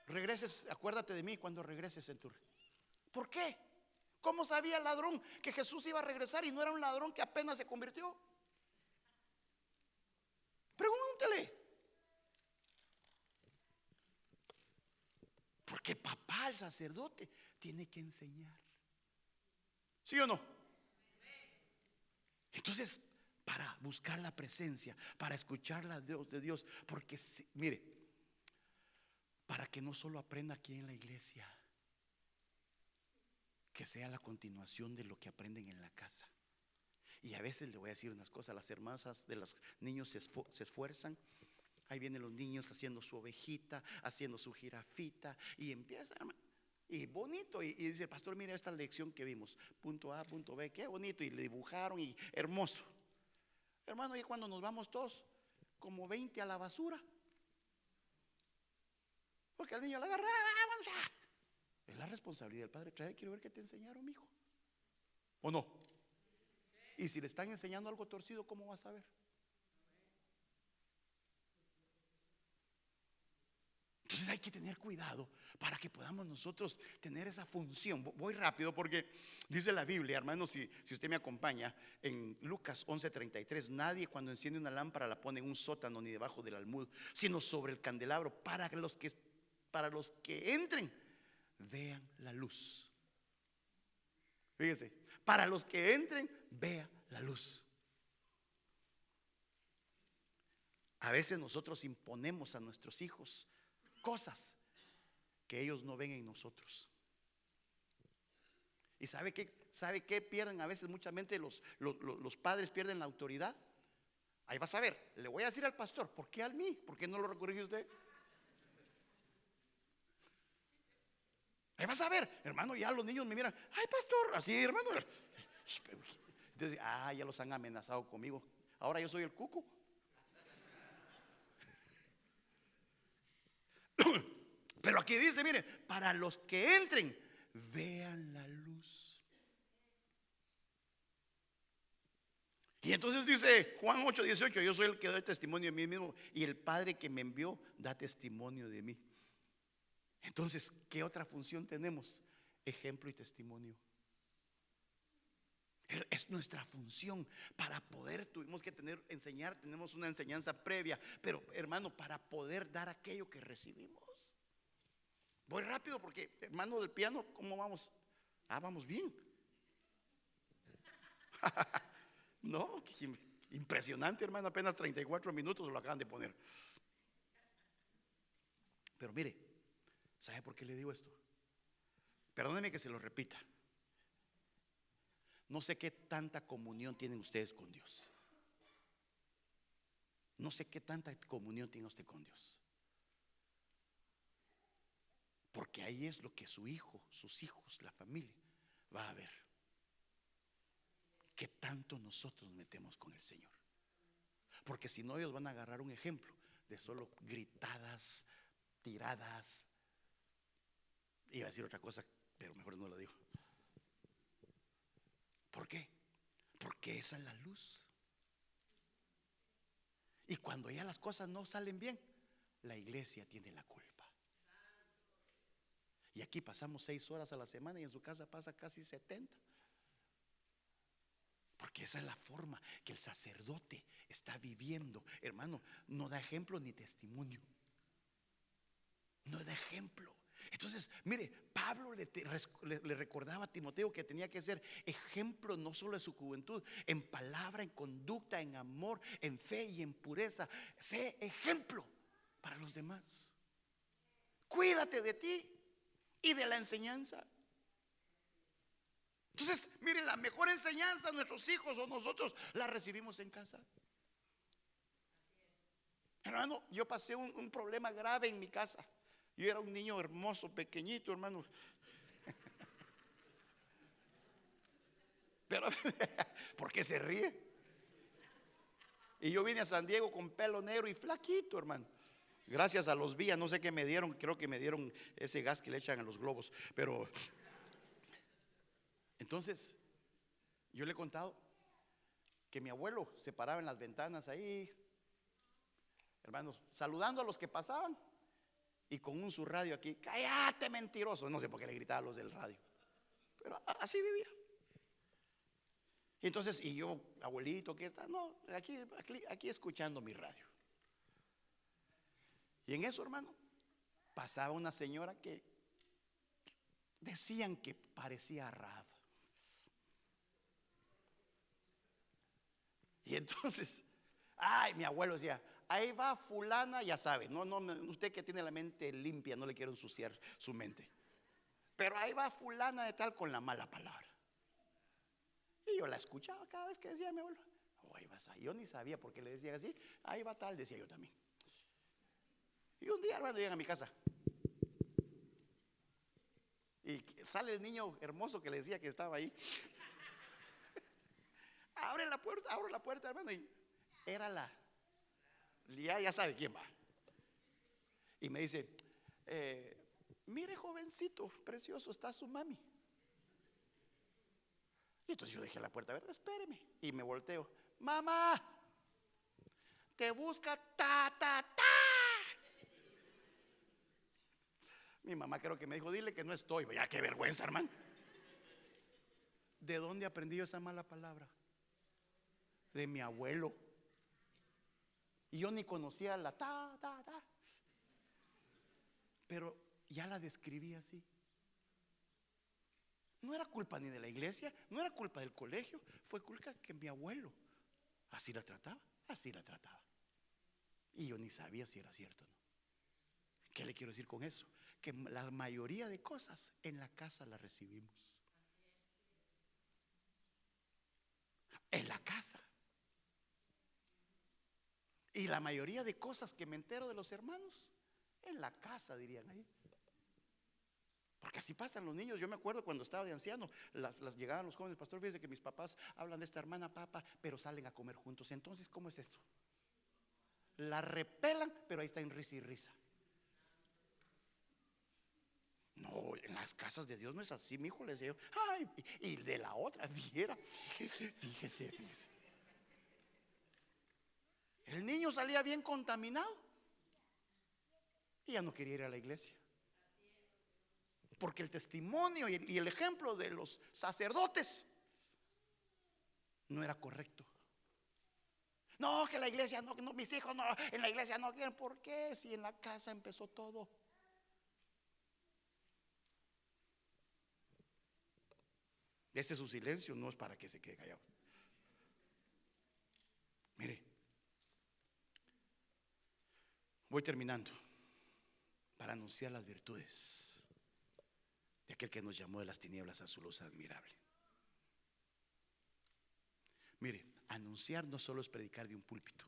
regreses, acuérdate de mí cuando regreses en tu... ¿Por qué? ¿Cómo sabía el ladrón que Jesús iba a regresar y no era un ladrón que apenas se convirtió? Pregúntele. Porque papá, el sacerdote, tiene que enseñar. ¿Sí o no? Entonces, para buscar la presencia, para escuchar la voz de Dios, porque mire, para que no solo aprenda aquí en la iglesia, que sea la continuación de lo que aprenden en la casa. Y a veces le voy a decir unas cosas, las hermanas de los niños se esfuerzan. Ahí vienen los niños haciendo su ovejita, haciendo su jirafita, y empiezan, y bonito, y dice el pastor, mira esta lección que vimos, punto A, punto B, qué bonito, y le dibujaron, y hermoso. Hermano, y cuando nos vamos todos, como 20 a la basura, porque al niño le agarra, es la responsabilidad del padre. Quiero ver qué te enseñaron, mijo, ¿o no? Y si le están enseñando algo torcido, ¿cómo vas a ver? Entonces hay que tener cuidado para que podamos nosotros tener esa función. Voy rápido porque dice la Biblia, hermanos, si usted me acompaña, en Lucas 11:33, nadie cuando enciende una lámpara la pone en un sótano ni debajo del almud, sino sobre el candelabro, para los que entren vean la luz. Fíjese, para los que entren vea la luz. A veces nosotros imponemos a nuestros hijos cosas que ellos no ven en nosotros. ¿Y sabe qué pierden a veces? Muchamente los padres pierden la autoridad. Ahí vas a ver, le voy a decir al pastor, ¿por qué a mí? ¿Por qué no lo corrige usted? Ahí vas a ver, hermano, ya los niños me miran, ay pastor, así hermano. Entonces, ya los han amenazado conmigo. Ahora yo soy el cuco. Pero aquí dice, mire, para los que entren, vean la luz. Y entonces dice Juan 8:18, yo soy el que doy testimonio de mí mismo y el Padre que me envió da testimonio de mí. Entonces, ¿qué otra función tenemos? Ejemplo y testimonio. Es nuestra función. Para poder, tuvimos que enseñar, tenemos una enseñanza previa, pero hermano, para poder dar aquello que recibimos. Voy rápido porque, hermano del piano, ¿cómo vamos? Vamos bien. No, impresionante, hermano, apenas 34 minutos lo acaban de poner. Pero mire, ¿sabe por qué le digo esto? Perdónenme que se lo repita. No sé qué tanta comunión tienen ustedes con Dios. No sé qué tanta comunión tiene usted con Dios. Porque ahí es lo que su hijo, sus hijos, la familia va a ver. ¿Qué tanto nosotros nos metemos con el Señor? Porque si no, ellos van a agarrar un ejemplo de solo gritadas, tiradas. Iba a decir otra cosa, pero mejor no lo digo. ¿Por qué? Porque esa es la luz. Y cuando ya las cosas no salen bien, la iglesia tiene la culpa. Y aquí pasamos 6 horas a la semana y en su casa pasa casi 70. Porque esa es la forma que el sacerdote está viviendo. Hermano, no da ejemplo ni testimonio. No da ejemplo. Entonces, mire, Pablo le recordaba a Timoteo que tenía que ser ejemplo no solo de su juventud, en palabra, en conducta, en amor, en fe y en pureza. Sé ejemplo para los demás. Cuídate de ti y de la enseñanza. Entonces, mire, la mejor enseñanza nuestros hijos o nosotros la recibimos en casa. Hermano, yo pasé un problema grave en mi casa. Yo era un niño hermoso, pequeñito, hermano. Pero, ¿por qué se ríe? Y yo vine a San Diego con pelo negro y flaquito, hermano. Gracias a los vías, no sé qué me dieron. Creo que me dieron ese gas que le echan a los globos. Pero entonces, yo le he contado que mi abuelo se paraba en las ventanas ahí, hermanos, saludando a los que pasaban. Y con un su radio aquí, cállate mentiroso. No sé por qué le gritaba a los del radio, pero así vivía. Y entonces, y yo, abuelito, ¿qué está? No, aquí escuchando mi radio. Y en eso, hermano, pasaba una señora que decían que parecía a Rahab. Y entonces, ay, mi abuelo decía, ahí va fulana, ya sabe, no, usted que tiene la mente limpia, no le quiero ensuciar su mente. Pero ahí va fulana de tal con la mala palabra. Y yo la escuchaba cada vez que decía mi abuelo. Oh, ahí vas ahí. Yo ni sabía por qué le decía así. Ahí va tal, decía yo también. Y un día, hermano, llegan a mi casa. Y sale el niño hermoso que le decía que estaba ahí. Abre la puerta, abro la puerta, hermano. Y era ya sabe quién va. Y me dice, mire, jovencito, precioso, está su mami. Y entonces yo dejé la puerta, ¿verdad? Espéreme. Y me volteo, mamá, te busca ta. Mi mamá creo que me dijo, dile que no estoy. Ya, qué vergüenza, hermano. ¿De dónde aprendí yo esa mala palabra? De mi abuelo. Y yo ni conocía la ta. Pero ya la describí así. No era culpa ni de la iglesia, no era culpa del colegio, fue culpa que mi abuelo así la trataba. Y yo ni sabía si era cierto o no. ¿Qué le quiero decir con eso? Que la mayoría de cosas en la casa las recibimos. En la casa. Y la mayoría de cosas que me entero de los hermanos, en la casa, dirían ahí. Porque así pasan los niños. Yo me acuerdo cuando estaba de anciano, las llegaban los jóvenes, pastor, fíjese que mis papás hablan de esta hermana papa, pero salen a comer juntos. Entonces, ¿cómo es eso? La repelan, pero ahí está en risa y risa. No, en las casas de Dios no es así, mi hijo, le decía yo. Ay, y de la otra, viera, fíjese. El niño salía bien contaminado y ya no quería ir a la iglesia. Porque el testimonio y el ejemplo de los sacerdotes no era correcto. No, que la iglesia no, mis hijos no, en la iglesia no quieren. ¿Por qué? Si en la casa empezó todo. Este su silencio no es para que se quede callado. Mire, voy terminando para anunciar las virtudes de aquel que nos llamó de las tinieblas a su luz admirable. Mire, anunciar no solo es predicar de un púlpito,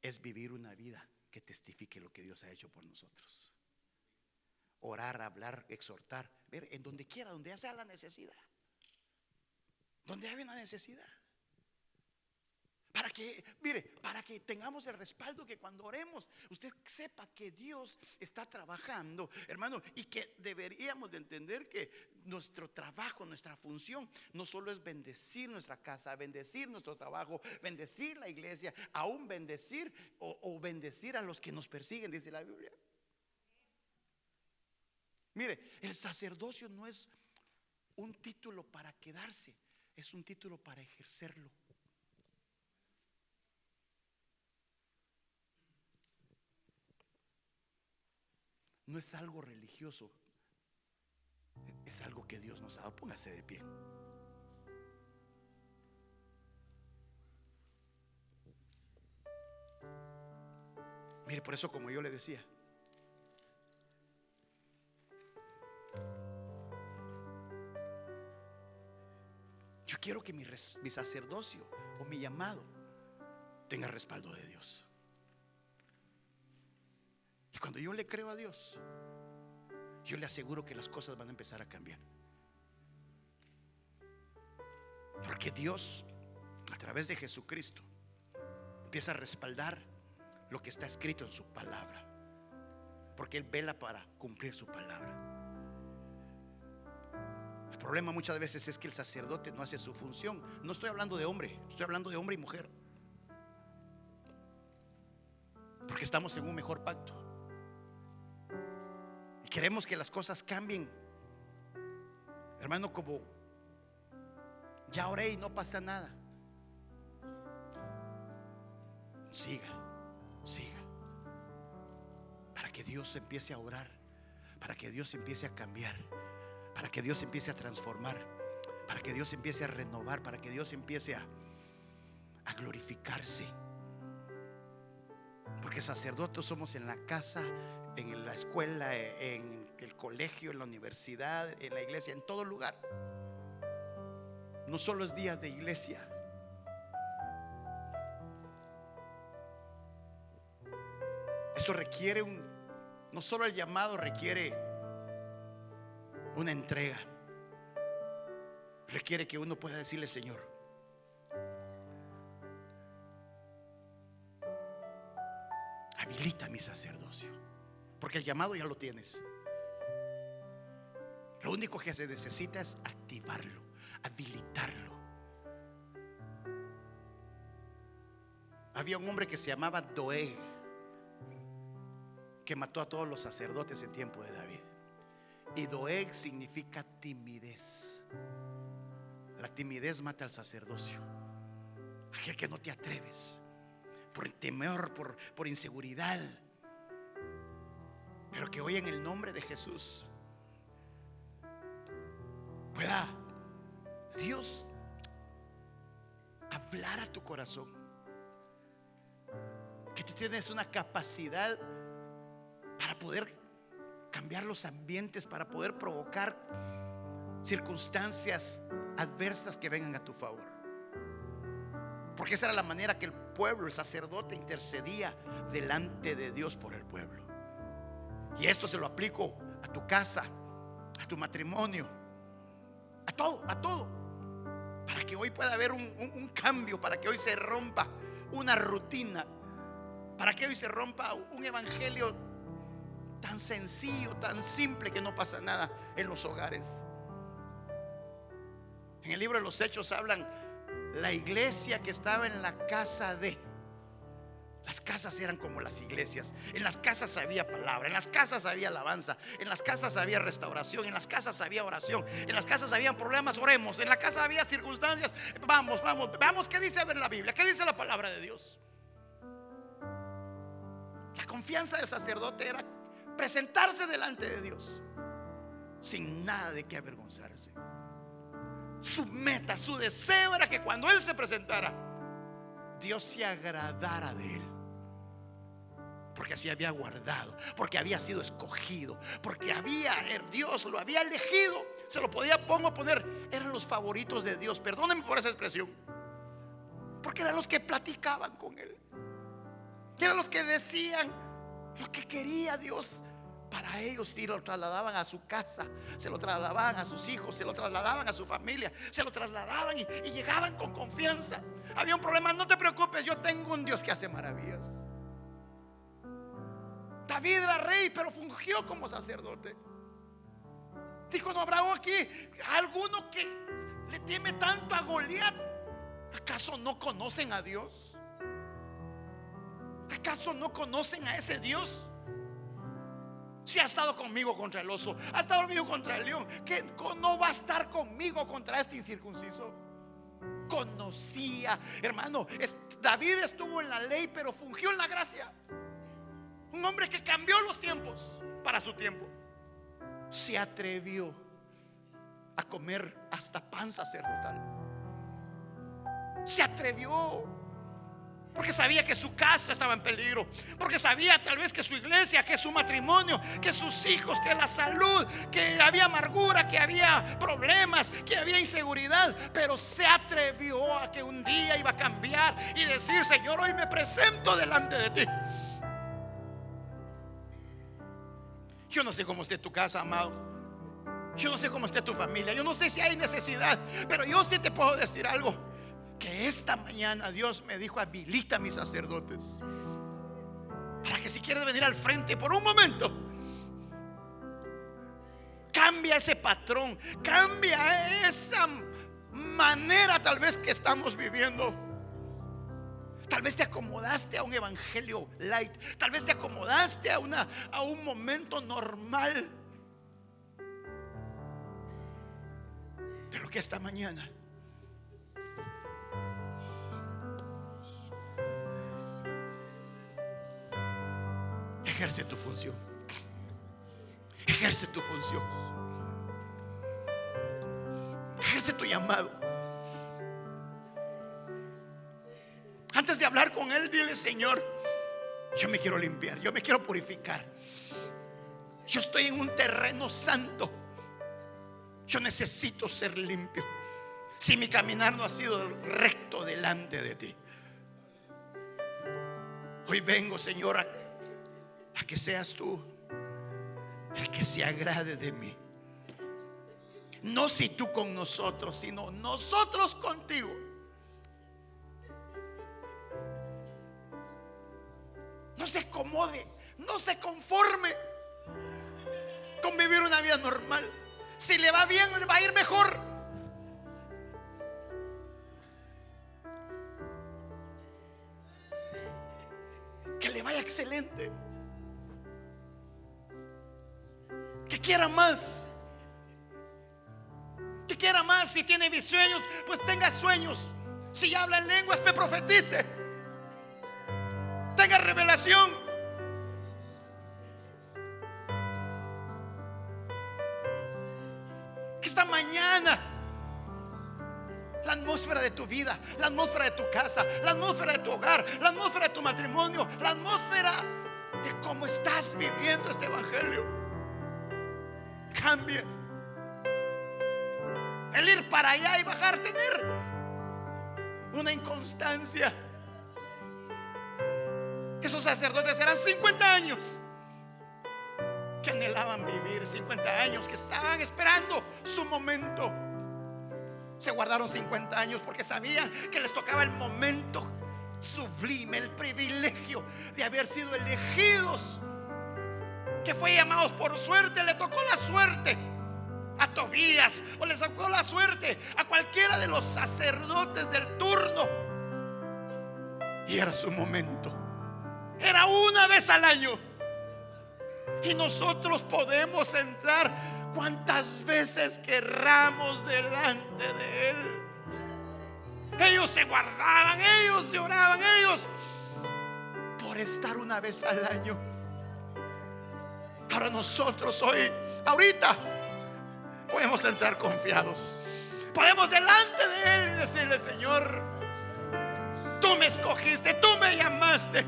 es vivir una vida que testifique lo que Dios ha hecho por nosotros. Orar, hablar, exhortar, ver en donde quiera, donde sea la necesidad, donde hay una necesidad. para que tengamos el respaldo, que cuando oremos usted sepa que Dios está trabajando, hermano, y que deberíamos de entender que nuestro trabajo, nuestra función no solo es bendecir nuestra casa, bendecir nuestro trabajo, bendecir la iglesia, aún bendecir o bendecir a los que nos persiguen, dice la Biblia. Mire, el sacerdocio no es un título para quedarse, es un título para ejercerlo. No es algo religioso, es algo que Dios nos ha dado. Póngase de pie. Mire, por eso, como yo le decía, yo quiero que mi sacerdocio o mi llamado tenga respaldo de Dios. Y cuando yo le creo a Dios, yo le aseguro que las cosas van a empezar a cambiar. Porque Dios, a través de Jesucristo, empieza a respaldar lo que está escrito en su palabra, porque Él vela para cumplir su palabra. El problema muchas veces es que el sacerdote no hace su función. No estoy hablando de hombre, estoy hablando de hombre y mujer, porque estamos en un mejor pacto y queremos que las cosas cambien. Hermano, como ya oré y no pasa nada, siga, para que Dios empiece a orar, para que Dios empiece a cambiar, para que Dios empiece a transformar, para que Dios empiece a renovar, para que Dios empiece a glorificarse. Porque sacerdotes somos en la casa, en la escuela, en el colegio, en la universidad, en la iglesia, en todo lugar. No solo es días de iglesia. Esto requiere no solo el llamado, requiere una entrega. Requiere que uno pueda decirle: Señor, habilita mi sacerdocio. Porque el llamado ya lo tienes. Lo único que se necesita es activarlo, habilitarlo. Había un hombre que se llamaba Doeg, que mató a todos los sacerdotes en tiempo de David. Y Doeg significa timidez. La timidez mata al sacerdocio. Aquel que no te atreves por temor, por inseguridad, pero que hoy en el nombre de Jesús pueda Dios hablar a tu corazón, que tú tienes una capacidad para poder cambiar los ambientes, para poder provocar circunstancias adversas que vengan a tu favor. Porque esa era la manera que el pueblo, el sacerdote, intercedía delante de Dios por el pueblo. Y esto se lo aplico a tu casa, a tu matrimonio, a todo, para que hoy pueda haber un cambio, para que hoy se rompa una rutina, para que hoy se rompa un evangelio tan sencillo, tan simple, que no pasa nada en los hogares. En el libro de los Hechos hablan la iglesia que estaba en la casa de. Las casas eran como las iglesias. En las casas había palabra, en las casas había alabanza, en las casas había restauración, en las casas había oración, en las casas había problemas, oremos. En la casa había circunstancias, vamos. ¿Qué dice la Biblia? ¿Qué dice la palabra de Dios? La confianza del sacerdote era presentarse delante de Dios sin nada de qué avergonzarse. Su meta, su deseo era que cuando él se presentara, Dios se agradara de él, porque así había guardado, porque había sido escogido, porque Dios lo había elegido. Se lo pongo poner, eran los favoritos de Dios. Perdónenme por esa expresión, porque eran los que platicaban con él, eran los que decían lo que quería Dios para ellos, y lo trasladaban a su casa, se lo trasladaban a sus hijos, se lo trasladaban a su familia, se lo trasladaban y llegaban con confianza. había un problema, no te preocupes, yo tengo un Dios que hace maravillas. David era rey, pero fungió como sacerdote. Dijo: no habrá aquí alguno que le teme tanto a Goliat. ¿Acaso no conocen a Dios? ¿Acaso no conocen a ese Dios? Si ha estado conmigo contra el oso, ha estado conmigo contra el león, ¿qué no va a estar conmigo contra este incircunciso? Conocía, hermano, David estuvo en la ley, pero fungió en la gracia. Un hombre que cambió los tiempos para su tiempo. Se atrevió a comer hasta pan sacerdotal. Se atrevió porque sabía que su casa estaba en peligro, porque sabía tal vez que su iglesia, que su matrimonio, que sus hijos, que la salud, que había amargura, que había problemas, que había inseguridad. Pero se atrevió a que un día iba a cambiar y decir: Señor, hoy me presento delante de ti. Yo no sé cómo esté tu casa, amado. Yo no sé cómo esté tu familia. Yo no sé si hay necesidad, pero yo sí te puedo decir algo: que esta mañana Dios me dijo: habilita a mis sacerdotes para que si quieres venir al frente por un momento, cambia ese patrón, cambia esa manera tal vez que estamos viviendo. Tal vez te acomodaste a un evangelio light, tal vez te acomodaste a un momento normal, pero que esta mañana ejerce tu función. Ejerce tu función. Ejerce tu llamado. Antes de hablar con Él, dile: Señor, yo me quiero limpiar, yo me quiero purificar. Yo estoy en un terreno santo. Yo necesito ser limpio. Si mi caminar no ha sido recto delante de ti, hoy vengo, Señor, a que seas tú el que se agrade de mí. No si tú con nosotros, sino nosotros contigo. No se acomode, no se conforme con vivir una vida normal. Si le va bien, le va a ir mejor. Que le vaya excelente. Que quiera más. Que quiera más. Si tiene sueños, pues tenga sueños. Si habla en lenguas, pues profetice. Tenga revelación. Que esta mañana la atmósfera de tu vida, la atmósfera de tu casa, la atmósfera de tu hogar, la atmósfera de tu matrimonio, la atmósfera de cómo estás viviendo este evangelio cambie. El ir para allá y bajar, tener una inconstancia. Esos sacerdotes eran 50 años que anhelaban vivir, 50 años que estaban esperando su momento. Se guardaron 50 años porque sabían que les tocaba el momento sublime, el privilegio de haber sido elegidos, que fue llamados por suerte. Le tocó la suerte a Tobías, o le tocó la suerte a cualquiera de los sacerdotes del turno, y era su momento. Era una vez al año. Y nosotros podemos entrar cuantas veces querramos delante de Él. Ellos se guardaban, ellos se oraban, ellos por estar una vez al año. Ahora nosotros hoy, ahorita, podemos entrar confiados. Podemos delante de Él y decirle: Señor, tú me escogiste, tú me llamaste.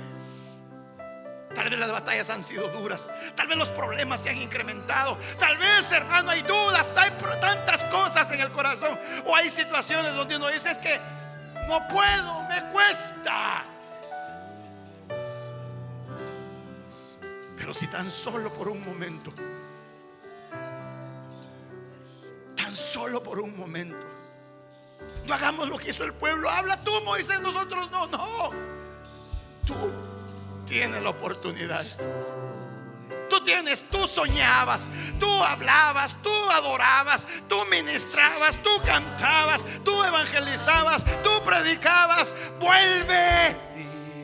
Tal vez las batallas han sido duras, tal vez los problemas se han incrementado, tal vez, hermano, hay dudas, hay tantas cosas en el corazón, o hay situaciones donde uno dice: es que no puedo, me cuesta. Pero si tan solo por un momento, tan solo por un momento, No hagamos lo que hizo el pueblo. Habla tú, Moisés, nosotros no. No, tú tienes la oportunidad. Tú soñabas, tú hablabas, tú adorabas, tú ministrabas, tú cantabas, tú evangelizabas, tú predicabas. Vuelve.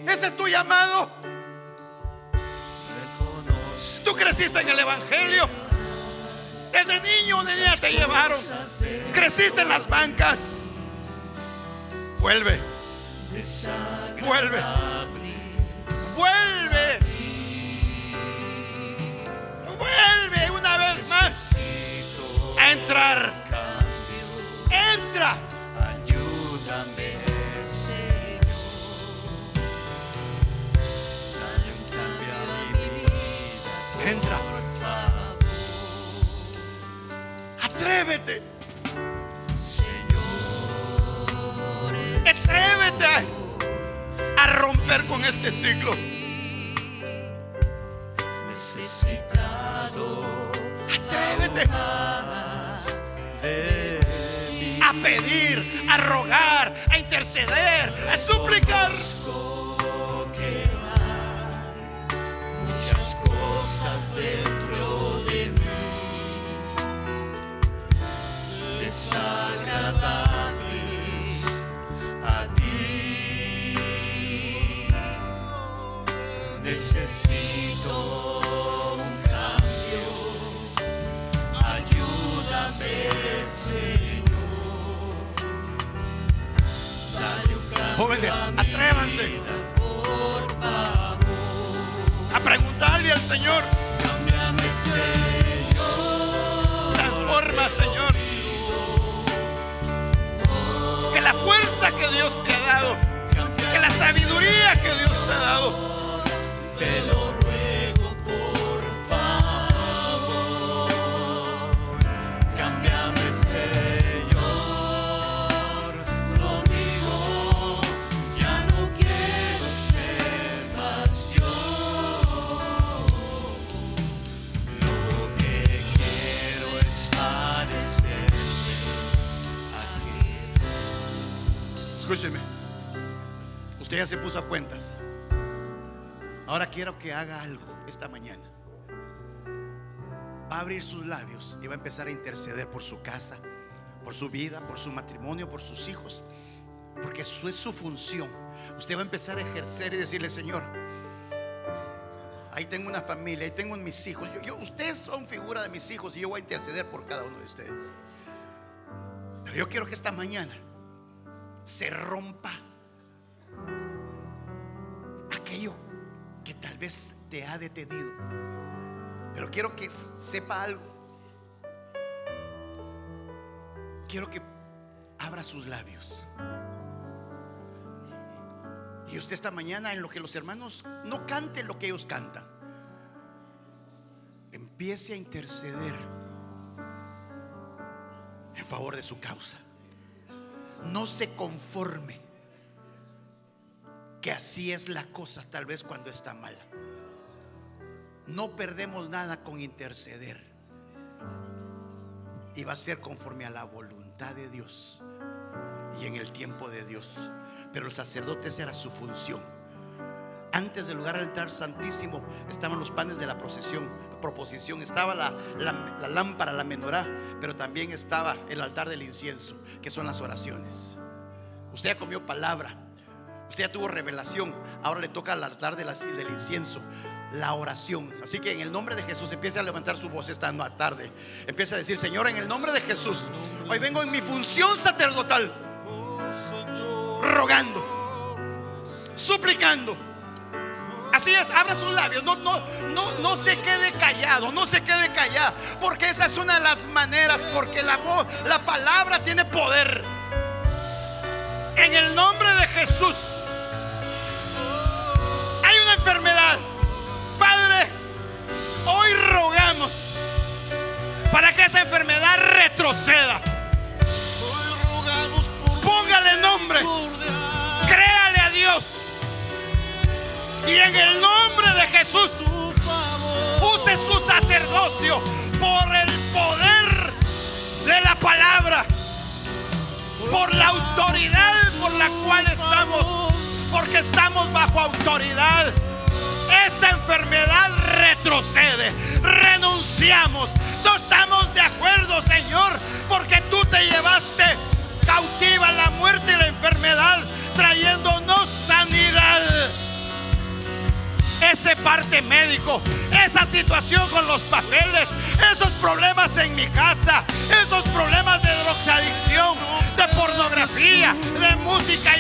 Ese es tu llamado. Tú creciste en el evangelio. Desde niño o de niña te llevaron. Creciste en las bancas. Vuelve. Vuelve. Vuelve. Vuelve una vez más a entrar. Entra. Ayúdame, Señor. Dale un cambio a mi vida. Entra. Por favor. Atrévete. Señor. Atrévete a romper con este ciclo. Necesitado. Atrévete a pedir, a rogar, a interceder, a suplicar. Que hay muchas cosas dentro de mí desagradables a ti. Necesito un cambio. Ayúdame, Señor. Dale un cambio. Jóvenes, atrévanse Por favor, a preguntarle al Señor. cámbiame, Señor. Transforma, Señor. Que la fuerza que Dios te ha dado, que la sabiduría que Dios te ha dado, Te lo ruego, por favor. Cámbiame, Señor. Lo digo, ya no quiero ser más yo. Lo que quiero es parecerme a Cristo. escúcheme. Usted ya se puso a cuentas. Ahora quiero que haga algo esta mañana. Va a abrir sus labios y va a empezar a interceder por su casa, por su vida, por su matrimonio, por sus hijos. Porque eso es su función. Usted va a empezar a ejercer y decirle: Señor, ahí tengo una familia, ahí tengo mis hijos. Ustedes son figura de mis hijos y yo voy a interceder por cada uno de ustedes. Pero yo quiero que esta mañana se rompa aquello que tal vez te ha detenido. Pero quiero que sepa algo. Quiero que abra sus labios. Y usted esta mañana, en lo que los hermanos no canten lo que ellos cantan, empiece a interceder en favor de su causa. No se conforme que así es la cosa tal vez cuando está mala. No perdemos nada con interceder. Y va a ser conforme a la voluntad de Dios y en el tiempo de Dios. Pero el sacerdote, esa era su función. Antes del lugar del altar santísimo estaban los panes de la proposición, estaba la lámpara, la menorá, pero también estaba el altar del incienso, que son las oraciones. Usted ya comió palabra, usted ya tuvo revelación. Ahora le toca al altar del incienso, la oración. Así que en el nombre de Jesús empiece a levantar su voz esta tarde. Empieza a decir: Señor, en el nombre de Jesús, hoy vengo en mi función sacerdotal, rogando, suplicando. Así es, abra sus labios. No se quede callado, no se quede callada, porque esa es una de las maneras, porque la palabra tiene poder. En el nombre de Jesús, hay una enfermedad, Padre, hoy rogamos para que esa enfermedad retroceda. Póngale nombre, créale a Dios, y en el nombre de Jesús use su sacerdocio por el poder de la palabra. por la autoridad por la cual estamos, porque estamos bajo autoridad. Esa enfermedad retrocede, renunciamos, no estamos de acuerdo, Señor, porque tú te llevaste cautiva la muerte y la enfermedad, trayéndonos sanidad. Ese parte médico, esa situación con los papeles, esos problemas en mi casa, esos problemas de drogadicción, de pornografía, de música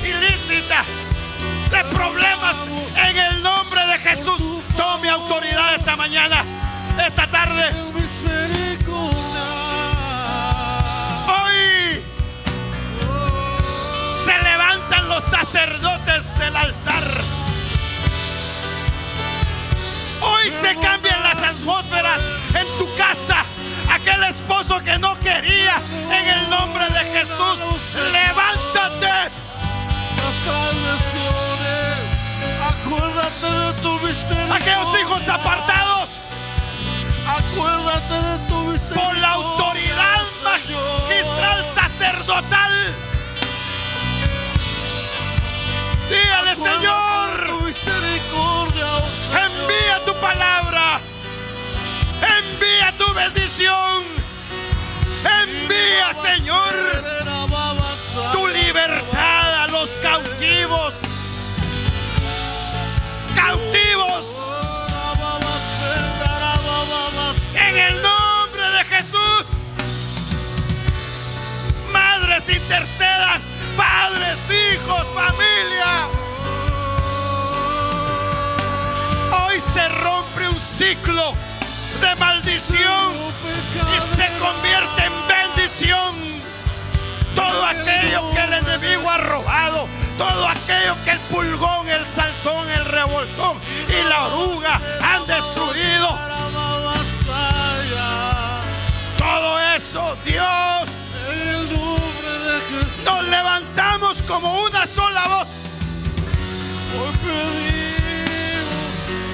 ilícita, de problemas, en el nombre de Jesús, tome autoridad esta mañana, esta tarde. Hoy se levantan los sacerdotes del altar. Hoy se cambian las atmósferas en tu casa. Aquel esposo que no quería, en el nombre de Jesús, levántate. Acuérdate de tu misericordia. Aquellos hijos apartados, acuérdate de tu misericordia. Por la autoridad magistral sacerdotal, dígale: Señor, tu misericordia, oh Señor. Envía tu palabra, envía tu bendición, envía, Señor, tu libertad a los cautivos. Cautivos, en el nombre de Jesús. Madres, intercedan, padres, hijos, familia. Hoy se rompe un ciclo de maldición y se convierte en bendición. Todo aquello que el enemigo ha robado, todo aquello que el pulgón, el saltón, el revoltón y la oruga han destruido, todo eso, Dios, nos levantamos como una sola voz,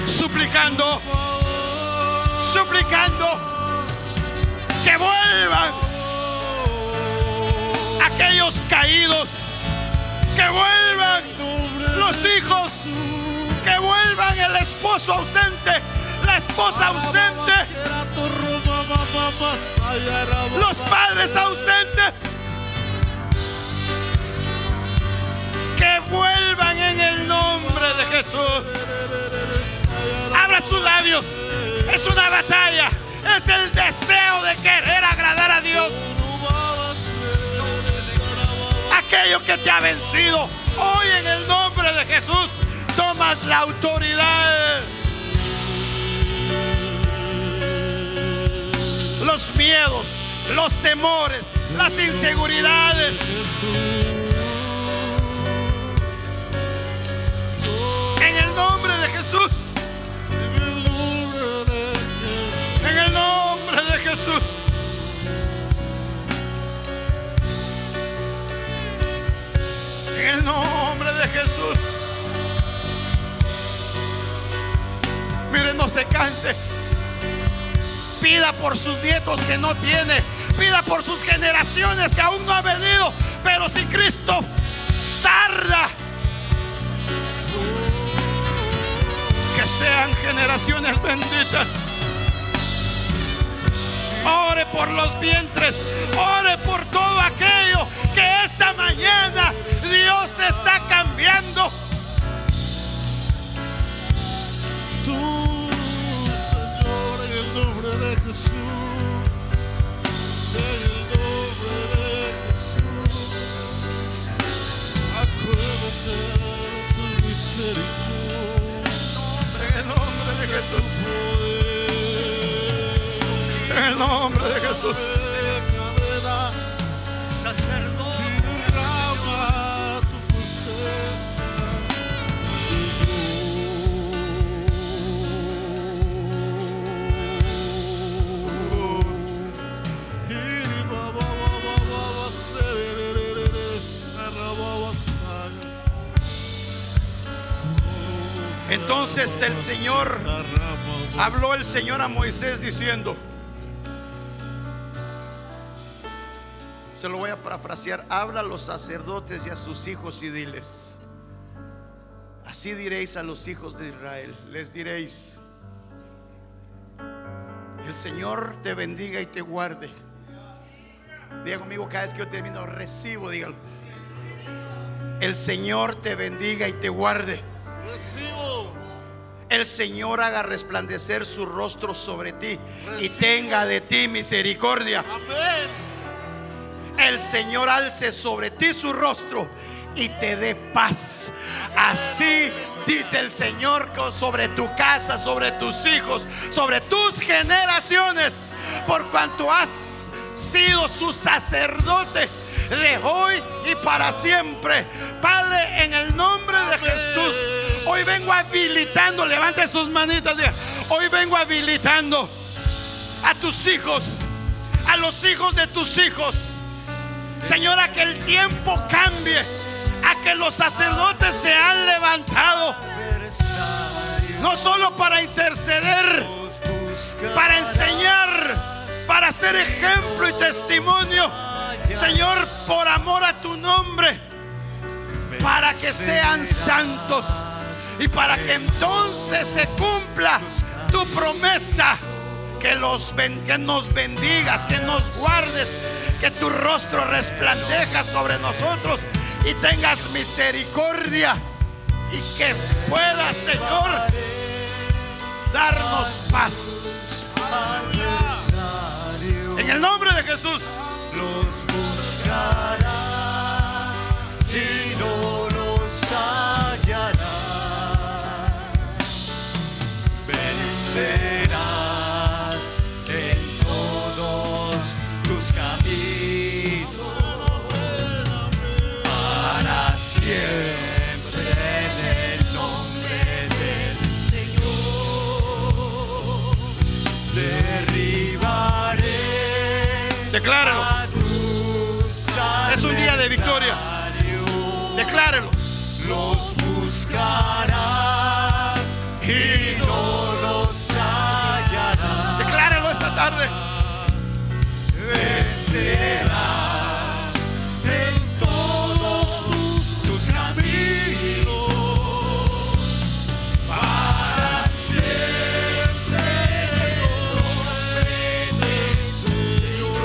suplicando que vuelvan aquellos caídos, que vuelvan los hijos, que vuelvan el esposo ausente, la esposa ausente, los padres ausentes, que vuelvan en el nombre de Jesús. Abra sus labios, es una batalla, es el deseo de querer agradar a Dios. Aquello que te ha vencido, hoy en el nombre de Jesús tomas la autoridad. Los miedos, los temores, las inseguridades, en el nombre de Jesús, en el nombre de Jesús. En el nombre de Jesús. Mire, no se canse. Pida por sus nietos que no tiene. Pida por sus generaciones que aún no han venido. Pero si Cristo tarda, que sean generaciones benditas. Ore por los vientres, ore por todo aquello que esta mañana Dios está cambiando. Tú, Señor, en el nombre de Jesús, en el nombre de Jesús, acuérdate de tu misericordia. En el nombre de Jesús. En el nombre de Jesús. Sacerdote, derrama tu presencia, Entonces el Señor, habló el Señor a Moisés diciendo: Se lo voy a parafrasear. Habla a los sacerdotes y a sus hijos y diles: así diréis a los hijos de Israel, les diréis: el Señor te bendiga y te guarde. Diga conmigo cada vez que yo termino: recibo, dígalo. El Señor te bendiga y te guarde. Recibo. El Señor haga resplandecer su rostro sobre ti y tenga de ti misericordia. Amén. El Señor alce sobre ti su rostro y te dé paz. Así dice el Señor sobre tu casa, sobre tus hijos, sobre tus generaciones, por cuanto has sido su sacerdote de hoy y para siempre. Padre, en el nombre de Jesús, hoy vengo habilitando, levante sus manitas, diga: hoy vengo habilitando a tus hijos, a los hijos de tus hijos, Señor, a que el tiempo cambie, a que los sacerdotes se han levantado, no solo para interceder, para enseñar, para ser ejemplo y testimonio, Señor, por amor a tu nombre, para que sean santos y para que entonces se cumpla tu promesa, que nos bendigas, que nos guardes, que tu rostro resplandeja sobre nosotros y tengas misericordia, y que puedas, Señor, darnos paz. En el nombre de Jesús. Los buscarás y no los hallarás. Vencerás en todos tus caminos para siempre, en el nombre del Señor. Derribaré. Decláralo. Es un día de victoria. Decláralo. Los buscarás y no los hallarás. Decláralo esta tarde. Vencerás en todos tus caminos para siempre, en el nombre del Señor.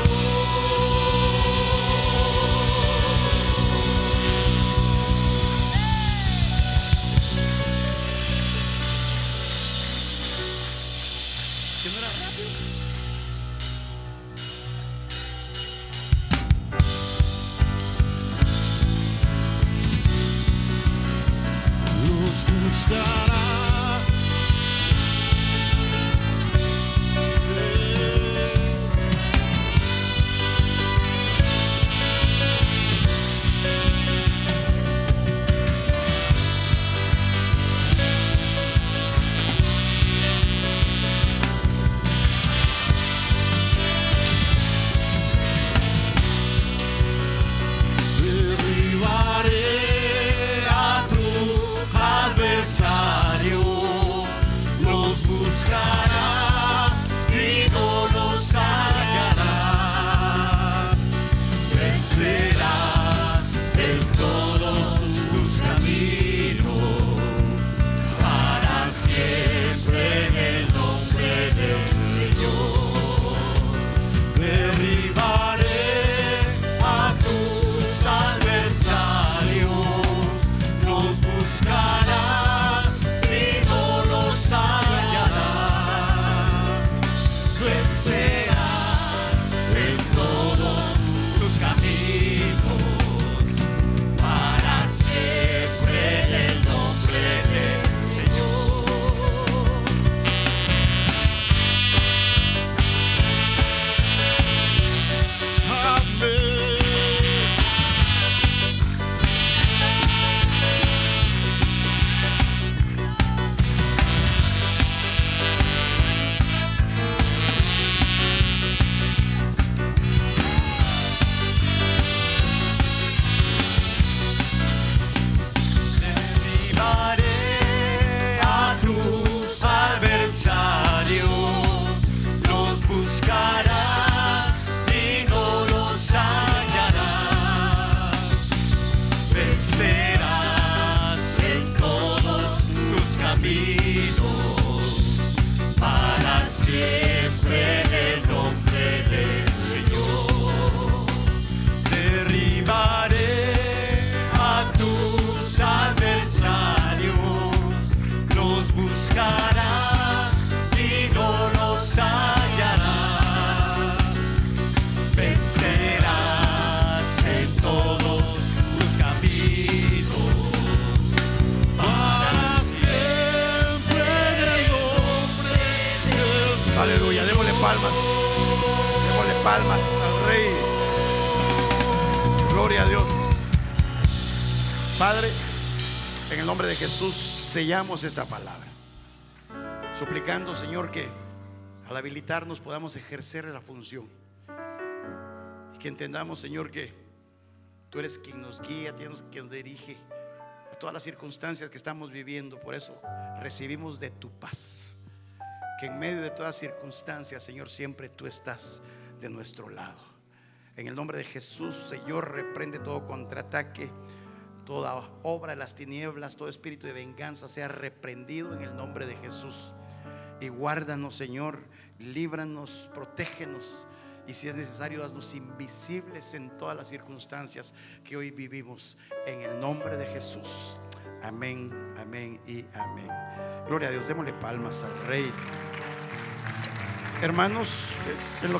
Los buscarás. Derribaré a tus adversarios, los buscarás y no los hallarás. Vencerás en todos tus caminos para siempre, en el nombre del Señor. Derribaré a tus adversarios, los buscarás y no los hallarás. Vencerás en todos tus caminos Gloria a Dios. Padre, en el nombre de Jesús sellamos esta palabra, suplicando, Señor, que al habilitarnos podamos ejercer la función y que entendamos, Señor, que Tú eres quien nos guía, quien nos dirige a todas las circunstancias que estamos viviendo. Por eso recibimos de Tu paz, que en medio de todas circunstancias, Señor, siempre Tú estás de nuestro lado. En el nombre de Jesús, Señor, reprende todo contraataque, toda obra de las tinieblas, todo espíritu de venganza sea reprendido en el nombre de Jesús. Y guárdanos, Señor, líbranos, protégenos, y si es necesario, haznos invisibles en todas las circunstancias que hoy vivimos, en el nombre de Jesús. Amén, amén y amén. Gloria a Dios, démosle palmas al Rey. Hermanos, en lo